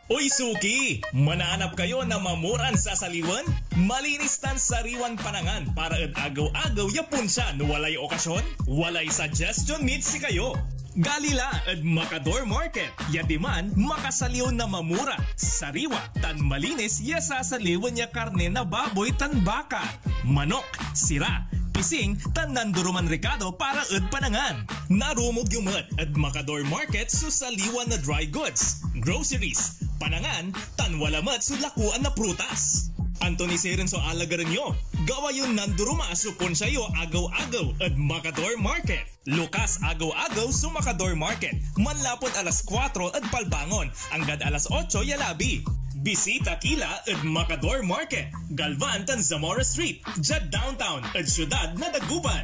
Uy Suki! Manaanap kayo na mamuran sa saliwan? Malinis tan sariwan panangan para at agaw-agaw yapon siya no walay okasyon? Walay suggestion needs si kayo. Galila at Macador Market. Yadiman, makasaliw na mamura. Sariwa, tan malinis, yasasaliwan niya karne na baboy tan baka. Manok, sira, pising, tan nanduruman Ricardo para at panangan. Narumog yumat at Macador Market susaliwan na dry goods. Groceries, panangan, tan walamat sulakuan na prutas. Anthony Serenso alagaran nyo. Gawa yung nanduruma supon sa'yo agaw-agaw at Macador Market. Lukas agaw-agaw sa Macador Market. Manlapot alas 4 at palbangon. Anggad alas 8 yalabi. Bisita kila at Macador Market. Galvan tan Zamora Street. Jad downtown at syudad na Dagupan.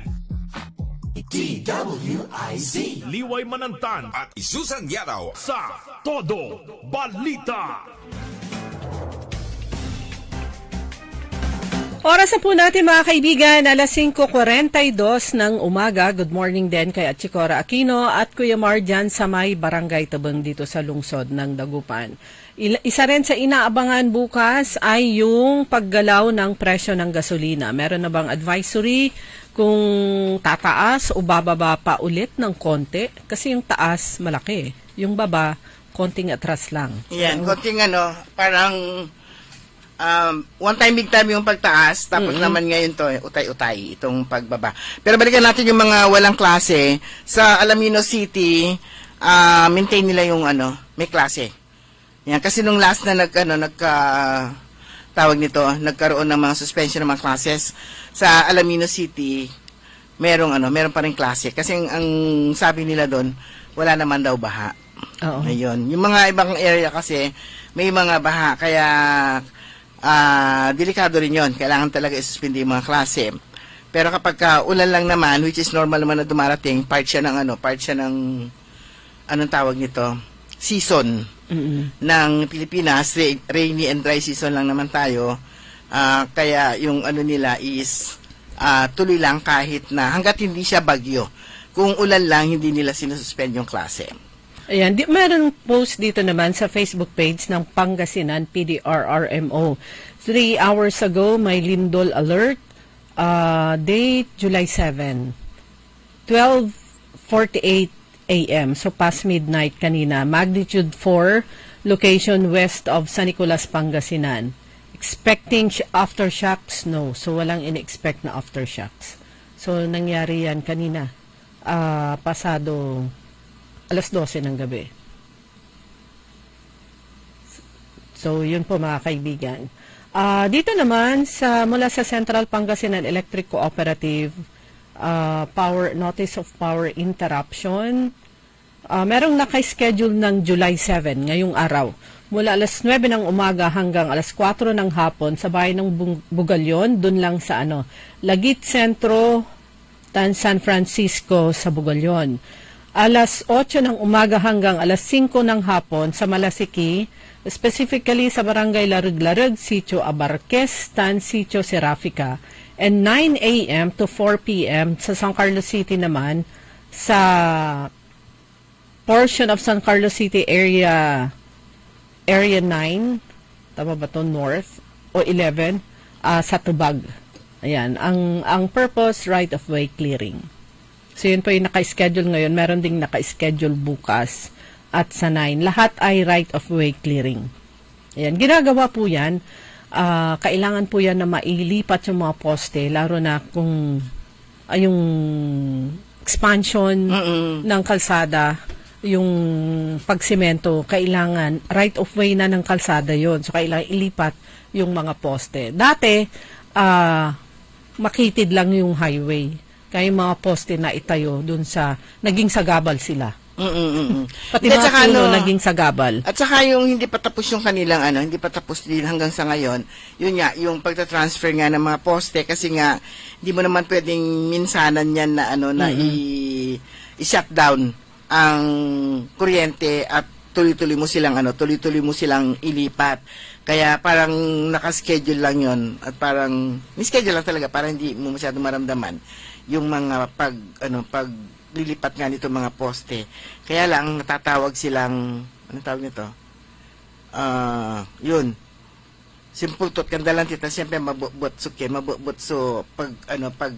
DWIZ. Liway Manantan at Isusan Yaraw sa Todo Balita. Oras na po natin mga kaibigan, alas 5:42 ng umaga. Good morning din kay Atchicora Aquino at Kuya Marjan sa may Barangay Tabang dito sa lungsod ng Dagupan. Isa rin sa inaabangan bukas ay yung paggalaw ng presyo ng gasolina. Meron na bang advisory kung tataas o bababa pa ulit ng konti? Kasi yung taas malaki, yung baba konting atras lang. Yan, konting parang one time big time yung pagtaas, tapos naman ngayon to, utay-utay itong pagbaba. Pero balikan natin yung mga walang klase. Sa Alaminos City, maintain nila yung may klase. Yan, kasi nung last na nagkaroon ng mga suspension ng mga classes sa Alaminos City, meron pa rin klase. Kasi ang sabi nila doon, wala naman daw baha. Oo. Ayun. Yung mga ibang area kasi, may mga baha, kaya delikado rin yun. Kailangan talaga isuspindi yung mga klase. Pero kapag ulan lang naman, which is normal naman na dumarating, part siya ng anong tawag nito? Season ng Pilipinas. Rainy and dry season lang naman tayo. Kaya yung nila is tuloy lang kahit na hanggat hindi siya bagyo. Kung ulan lang, hindi nila sinususpend yung klase. Ayan, meron post dito naman sa Facebook page ng Pangasinan PDRRMO. 3 hours ago, may lindol alert. Date, July 7. 12:48 a.m. So, past midnight kanina. Magnitude 4, location west of San Nicolas, Pangasinan. Expecting aftershocks? No. So, walang in-expect na aftershocks. So, nangyari yan kanina. Pasado alas 12 ng gabi. So, yun po mga kaibigan. Dito naman, mula sa Central Pangasinan Electric Cooperative, notice of power interruption. Merong naka-schedule ng July 7, ngayong araw. Mula alas 9 ng umaga hanggang alas 4 ng hapon sa bayan ng Bugalyon, dun lang sa Lagit Centro, San Francisco sa Bugalyon. alas 8 ng umaga hanggang alas 5 ng hapon sa Malasiki, specifically sa Barangay Larug-Larug, Sitio Abarques, Tan Sitio Serafica, and 9 a.m. to 4 p.m. sa San Carlos City naman, sa portion of San Carlos City area 9, tama ba to, north, o 11, sa Tubag. Ayan, ang purpose, right-of-way clearing. So, yun po yung naka-schedule ngayon. Meron ding naka-schedule bukas at sa 9. Lahat ay right-of-way clearing. Ayan, ginagawa po yan. Kailangan po yan na mailipat yung mga poste, lalo na kung yung expansion ng kalsada, yung pagsimento, kailangan right-of-way na ng kalsada yon. So, kailangan ilipat yung mga poste. Dati, makitid lang yung highway. Kaya yung mga poste na itayo dun sa, naging sagabal sila. Pati mga puno naging sagabal. At saka yung hindi pa tapos yung kanilang hindi pa tapos din hanggang sa ngayon, yun nga, yung pagta-transfer nga ng mga poste, kasi nga, hindi mo naman pwedeng minsanan yan na na i-shut down ang kuryente at tuloy-tuloy mo silang ilipat. Kaya parang naka-schedule lang yon, at parang ni-schedule lang talaga para hindi mo masyadong maramdaman yung mga paglilipat nga nito mga poste. Kaya lang natatawag silang, anong tawag nito? Yun. Simpultot kandalan tita, siyempre mabutso pag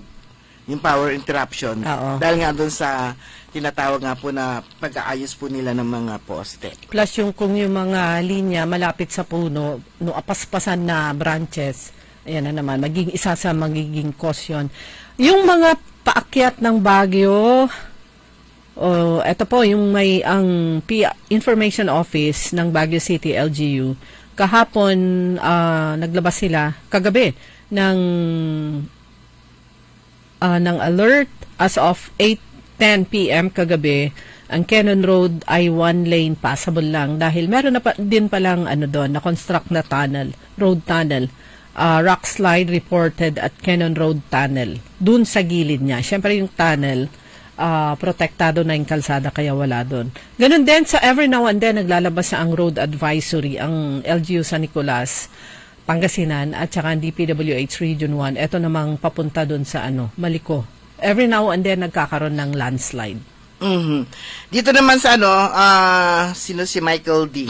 yung power interruption. Dahil nga doon sa tinatawag nga po na pag-aayos po nila ng mga poste. Plus kung yung mga linya malapit sa puno, no, apaspasan na branches, ayan na naman, isa sa magiging cause yun. Yung mga paakyat ng Baguio, eto po, yung ang Information Office ng Baguio City LGU, kahapon naglabas sila, kagabi, ng alert as of 8:10 p.m. kagabi. Ang Cannon Road ay one lane passable lang dahil meron na din palang doon, na-construct na road tunnel. Rock slide reported at Cannon Road Tunnel. Doon sa gilid niya. Siyempre yung tunnel, protektado na yung kalsada kaya wala doon. Ganun din sa every now and then naglalabas na ang road advisory, ang LGU San Nicolas, Pangasinan at saka ang DPWH Region 1. Ito namang papunta doon sa Maliko. Every now and then nagkakaroon ng landslide. Dito naman sa sino si Michael D.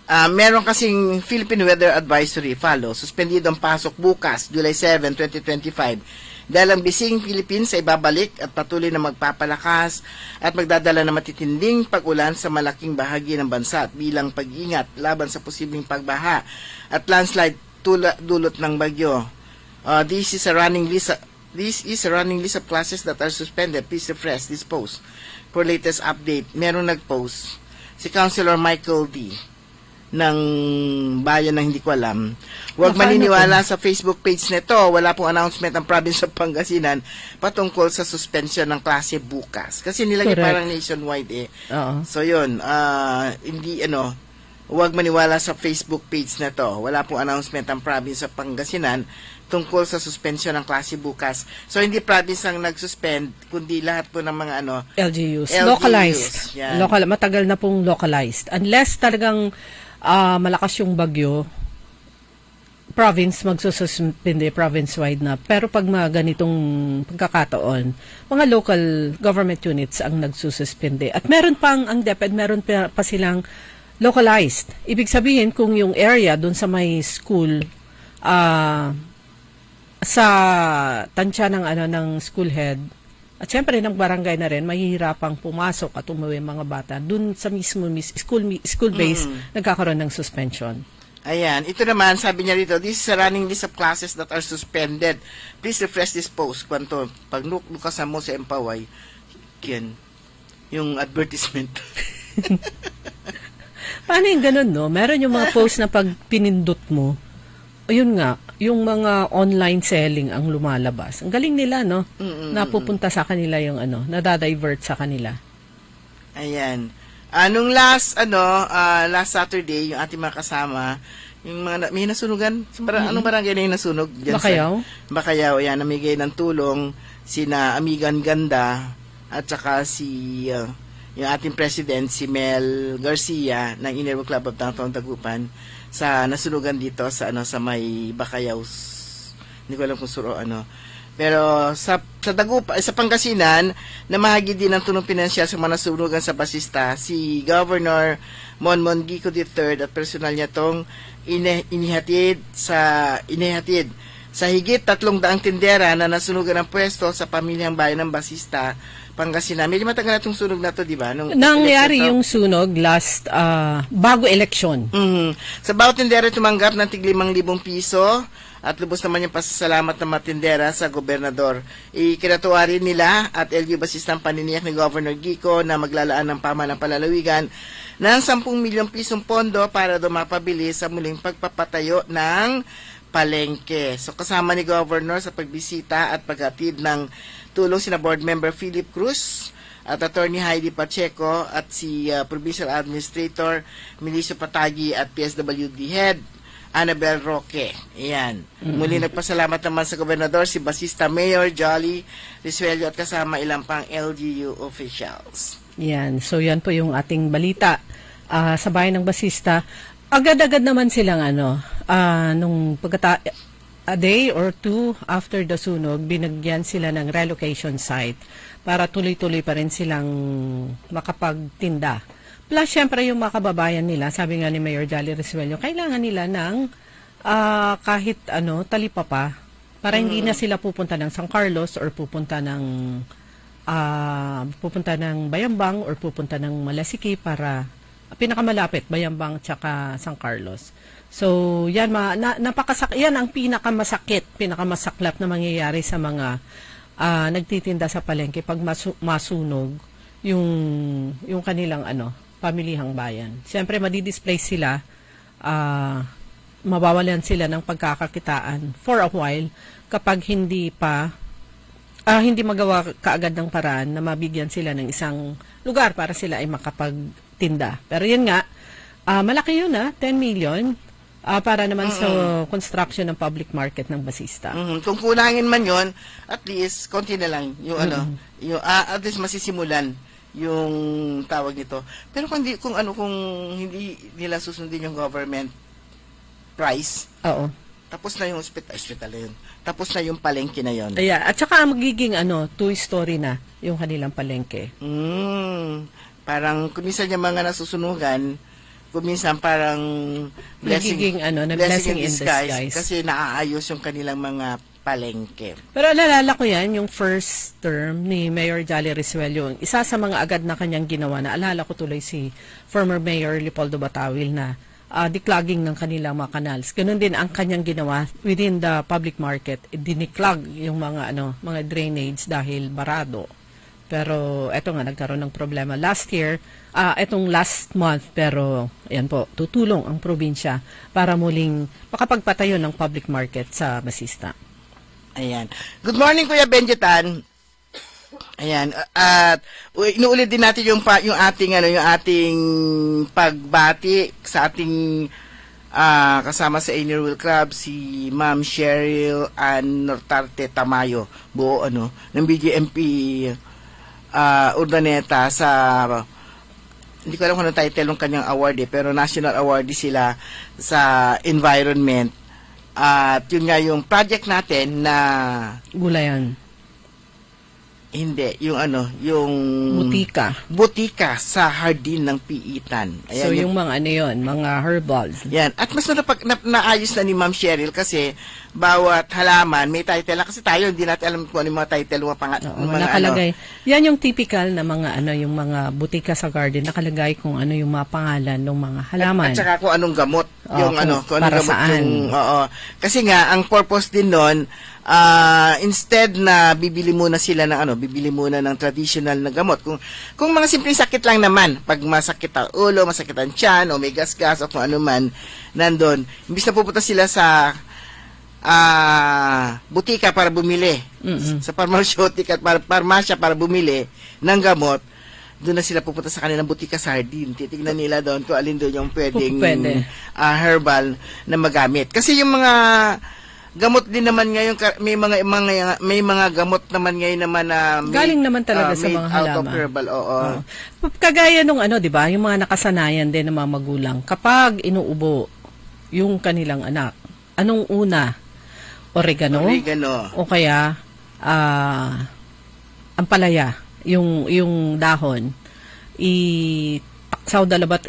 Meron kasing Philippine Weather Advisory suspendido ang pasok bukas, July 7, 2025. Dahil ang bising Philippines ay babalik at patuloy na magpapalakas at magdadala ng matitinding pag-ulan sa malaking bahagi ng bansa at bilang pag-ingat laban sa posibleng pagbaha at landslide dulot ng bagyo. This is a running list of classes that are suspended. Please refresh this post for latest update. Meron nag-post si Councilor Michael D. ng bayan na hindi ko alam. Huwag maniniwala sa Facebook page nito. Wala pong announcement ang province of Pangasinan patungkol sa suspension ng klase bukas. Kasi nilagay parang nationwide So yun, hindi huwag maniwala sa Facebook page na to. Wala pong announcement ang province of Pangasinan tungkol sa suspension ng klase bukas. So hindi province ang nag-suspend, kundi lahat po ng mga LGUs. Localized. Matagal na pong localized. Unless talagang malakas yung bagyo, province magsususpende, province-wide na. Pero pag mga ganitong pagkakataon, mga local government units ang nagsususpende. At meron pang ang DepEd, meron pa silang localized. Ibig sabihin, kung yung area doon sa may school, sa tansya ng school head, at syempre ng barangay na rin, mahihirapang pumasok at umuwi mga bata. Doon sa mismo school base, nagkakaroon ng suspension. Ayan, ito naman, sabi niya rito, this is a running list of classes that are suspended. Please refresh this post. Kwanto, pag nukasan mo sa Empaway, yan, yung advertisement. Paano yung ganun, no? Meron yung mga post na pag pinindot mo, yun nga, yung mga online selling ang lumalabas. Ang galing nila, no? Napupunta sa kanila yung nadadivert sa kanila. Ayan. Nung last Saturday, yung ating mga kasama, yung mga may nasunugan, anong barangay na yung nasunog? Bakayaw, yan, namigay ng tulong sina Amigan Ganda at saka si yung ating president, si Mel Garcia, ng Inner Club of Downtown Dagupan, sa nasunugan dito sa may Bacayao. Hindi ko alam kung suro Pero sa Dagupan, sa Pangasinan, namahagi din ng tulong pinansyal sa mga nasunugan sa basista si Governor Monmon Gico III at personal niya tong inihatid sa higit 300 tindera na nasunugan ng pwesto sa pamilyang bayan ng basista, Pangasinan. Medyo matagal na itong sunog na ito, di ba? Nangyari yung sunog last, bago eleksyon. Sa bawat tindera tumanggap ng tig 5,000 piso at lubos naman yung pasasalamat ng matindera sa gobernador. Ikinatuwa rin nila at LGU basistang paniniyak ni Governor Gico na maglalaan ng pamahalang palalawigan ng 10 milyong pisong pondo para dumapabilis sa muling pagpapatayo ng palengke. So kasama ni Governor sa pagbisita at paghatid ng tulong sina Board Member Philip Cruz at Attorney Heidi Pacheco at si Provincial Administrator Milicio Patagi at PSWD Head Annabel Roque. Ayan. Muli nagpasalamat naman sa Gobernador si Basista Mayor Jolly Risuello at kasama ilang pang LGU officials. Yan. So yan po yung ating balita sa bayan ng Basista. Agad-agad naman silang nung a day or two after the sunog, binagyan sila ng relocation site para tuloy-tuloy pa rin silang makapagtinda. Plus, syempre, yung mga kababayan nila, sabi nga ni Mayor Jolly Risuello, kailangan nila ng kahit talipapa para hindi na sila pupunta ng San Carlos or pupunta ng Bayambang or pupunta ng Malasiki para pinakamalapit, Bayambang tsaka San Carlos. So, yan, yan ang pinakamasaklap na mangyayari sa mga nagtitinda sa palengke pag masunog yung kanilang pamilihang bayan. Siyempre, madidisplay sila, mawawalan sila ng pagkakakitaan for a while kapag hindi magawa kaagad ng paraan na mabigyan sila ng isang lugar para sila ay makapagtinda. Pero yun nga, malaki yun 10 million para naman sa construction ng public market ng Basista. Kung kulangin man yon, at least konti na lang yung at least masisimulan yung tawag nito. Pero kung hindi nila susundin yung government price. Oo. Tapos na yung hospital na yun. Tapos na yung palengke na yun. Yeah, at saka magiging 2-story na yung kanilang palengke. Parang kuminsan yung mga nasusunugan, kuminsan parang blessing in disguise kasi naaayos yung kanilang mga palengke. Pero alala ko yan, yung first term ni Mayor Jolly Risuello, isa sa mga agad na kanyang ginawa na alala ko tuloy si former Mayor Leopoldo Batawil na declogging ng kanilang mga canals. Ganun din ang kanyang ginawa within the public market. Diniclog yung mga drainage dahil barado. Pero eto nga, nagkaroon ng problema last year, etong last month, pero ayan po, tutulong ang probinsya para muling makapagpatayo ng public market sa Basista. Ayan. Good morning, Kuya Benjetan. Ayan. At inuulit din natin yung ating pagbati sa ating kasama sa Inner Wheel Club, si Ma'am Cheryl Ann Nortarte Tamayo, buo ng BGMP Urdaneta sa hindi ko alam kung ano title ng kanyang award pero national award sila sa environment. At yun nga yung project natin na Gulayan. Hindi, yung butika sa hardin ng Piitan. Ayan, so yung mga mga herbals. Yan. At mas naayos na ni Ma'am Cheryl kasi bawat halaman may title na kasi tayo hindi natin alam kung ano yung mga title nakalagay. Yan yung typical na mga yung mga butika sa garden nakalagay kung ano yung mga pangalan ng mga halaman. At saka kung anong gamot, kung anong para gamot saan. Kasi nga ang purpose din noon instead na bibili muna ng traditional na gamot. Kung mga simpleng sakit lang naman, pag masakit ang ulo, masakit ang tiyan, o may gas-gas, o kung ano man, nandun. Imbis na pupunta sila sa butika para bumili, sa pharmaceutic at parmasya para bumili ng gamot, doon na sila pupunta sa kanilang butika sa hardin. Titignan nila doon kung alin doon yung pwedeng herbal na magamit. Kasi yung mga gamot din naman ngayon, may mga gamot naman ngayon naman na galing naman talaga sa mga out of halaman. herbal, oo. Kagaya nung di ba, yung mga nakasanayan din ng mga magulang, kapag inuubo yung kanilang anak, anong una? Oregano? O kaya ampalaya, yung dahon, itaksaw dalabat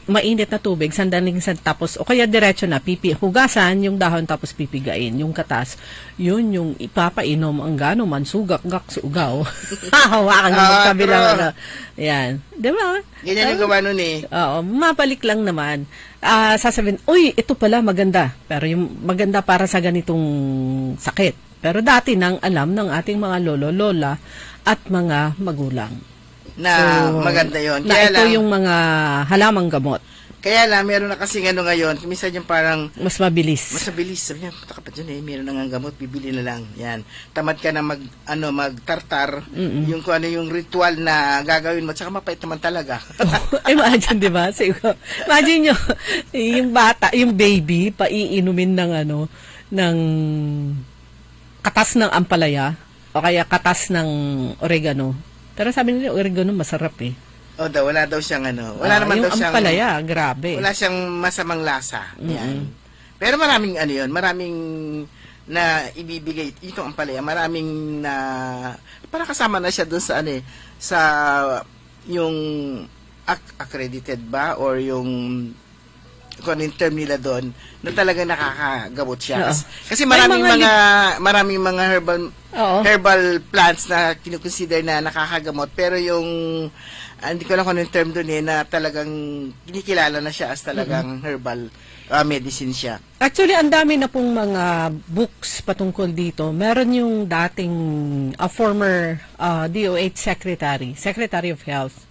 mainit na tubig, sandaling tapos, o kaya diretso na, hugasan yung dahon tapos pipigain. Yung katas, yun yung ipapainom ang gano man, sugak-gak, sugaw. Hawakan mo kabilang. Yan. Diba? Ganyan yung gawa nun eh. Oo, mapalik lang naman. Sasabihin, uy, ito pala maganda. Pero yung maganda para sa ganitong sakit. Pero dati nang alam ng ating mga lolo-lola at mga magulang. Na maganda yon. Kaya ito yung mga halamang gamot. Kaya lang, meron na kasi ngayon, minsan yung parang mas mabilis. Sabi niya, punta ka pa dyan meron na nga gamot, bibili na lang. Yan. Tamad ka na magtartar. Yung kung ano yung ritual na gagawin mo, tsaka mapait naman talaga. Imagine, di ba? Imagine nyo, yung bata, yung baby, paiinumin ng katas ng ampalaya, o kaya katas ng oregano. Pero sabi nila, oregano masarap eh. Wala daw siyang wala naman daw siyang ampalaya, grabe. Wala siyang masamang lasa. Yan. Pero maraming maraming na ibibigay itong ampalaya, maraming na para kasama na siya doon sa sa yung accredited ba or yung kung ano yung term nila doon na talaga nakakagamot siya. Kasi maraming mga herbal plants na kinukonsider na nakakagamot, pero yung hindi ko lang kung ano yung term doon na talagang kinikilala na siya as talagang herbal medicine siya. Actually, ang dami na pong mga books patungkol dito. Meron yung dating former DOH Secretary of Health.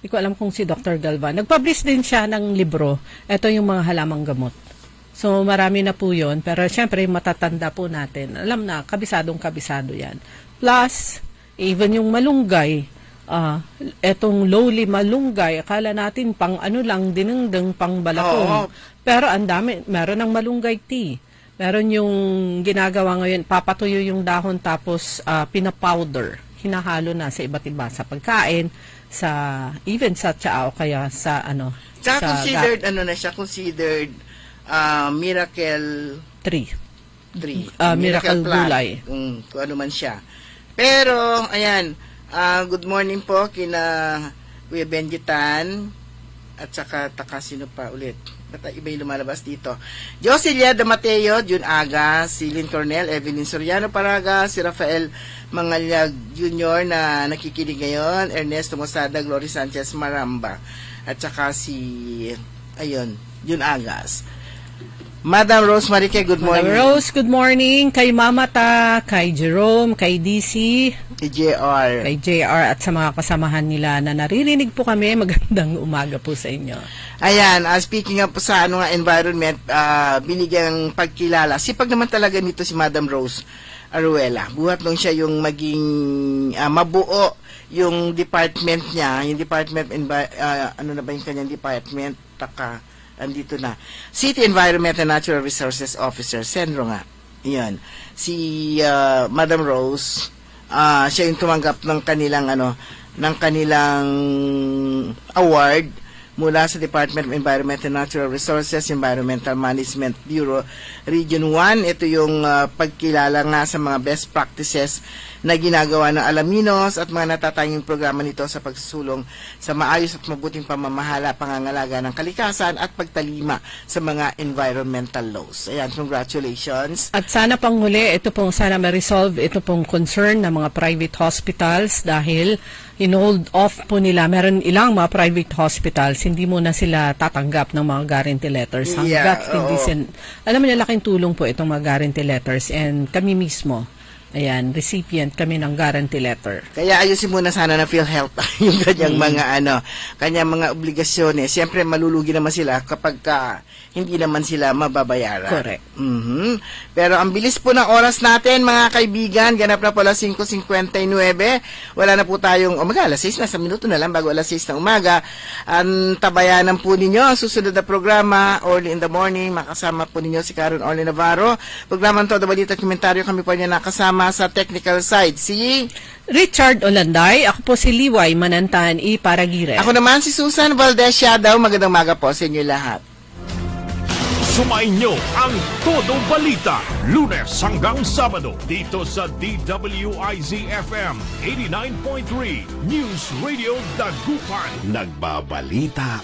Hindi ko alam kung si Dr. Galvan. Nag-publish din siya ng libro. Ito yung mga halamang gamot. So, marami na po yun. Pero, syempre, matatanda po natin. Alam na, kabisado yan. Plus, even yung malunggay, etong lowly malunggay, akala natin pang dinengdeng pang balatong. Pero, ang dami. Meron ng malunggay tea. Meron yung ginagawa ngayon, papatuyo yung dahon tapos pinapowder. Hinahalo na sa iba't iba sa pagkain, even sa tsaa o kaya sa Tsaka considered considered miracle tree. Miracle gulay. Kung ano man siya. Pero ayan, good morning po kina Kuya Benjitan at saka sino pa ulit. Iba yung lumalabas dito. Joselia de Mateo, Jun Aga, si Lynn Cornel, Evelyn Soriano Paraga, si Rafael Mangalyag Jr. na nakikinig ngayon, Ernesto Mosada, Glory Sanchez Maramba, at saka si Jun Agas. Madam Rose Marique, good morning. Madam Rose, good morning. Kay Mamata, kay Jerome, kay DC, kay JR, at sa mga kasamahan nila na naririnig po kami. Magandang umaga po sa inyo. Ayan, speaking of sa environment, binigyang pagkilala. Sipag naman talaga nito si Madam Rose Aruela. Buhat nung siya yung maging mabuo yung department niya, yung department, ano na ba yung kanyang department? Andito na. City Environment and Natural Resources Officer, Senro nga. Yan. Si Madam Rose, siya yung tumanggap ng kanilang award mula sa Department of Environment and Natural Resources, Environmental Management Bureau, Region 1. Ito yung pagkilala nga sa mga best practices na ginagawa ng Alaminos at mga natatanging programa nito sa pagsusulong sa maayos at mabuting pamamahala, pangangalaga ng kalikasan at pagtalima sa mga environmental laws. Ayan, congratulations. At sana pang huli, ito pong sana ma-resolve ito pong concern ng mga private hospitals dahil in-hold off po nila. Meron ilang mga private hospitals, hindi muna sila tatanggap ng mga guarantee letters. Hanggat hindi alam mo niya, laking tulong po itong mga guarantee letters and kami mismo Ayan, recipient kami ng guarantee letter. Kaya ayusin muna sana na PhilHealth yung kanyang kanyang mga obligasyones. Siyempre malulugi naman sila kapag hindi naman sila mababayaran. Correct. Pero ang bilis po ng oras natin, mga kaibigan. Ganap na po alas 5:59. Wala na po tayong, alas 6 na, sa minuto na lang bago alas 6 ng umaga. Ang tabayanan po ninyo ang susunod na programa, Early in the Morning. Makasama po ninyo si Karen Orly Navarro. Programang Todo Balita at Komentaryo, kami po niya nakasama sa technical side. Si Richard Olanday, ako po si Liway Manantan Paragire. Ako naman si Susan Valdez Shadow. Magandang umaga po sa inyo lahat. Sumainyo ang Todo Balita, Lunes hanggang Sabado, dito sa DWIZ-FM 89.3 News Radio Dagupan. Nagbabalita,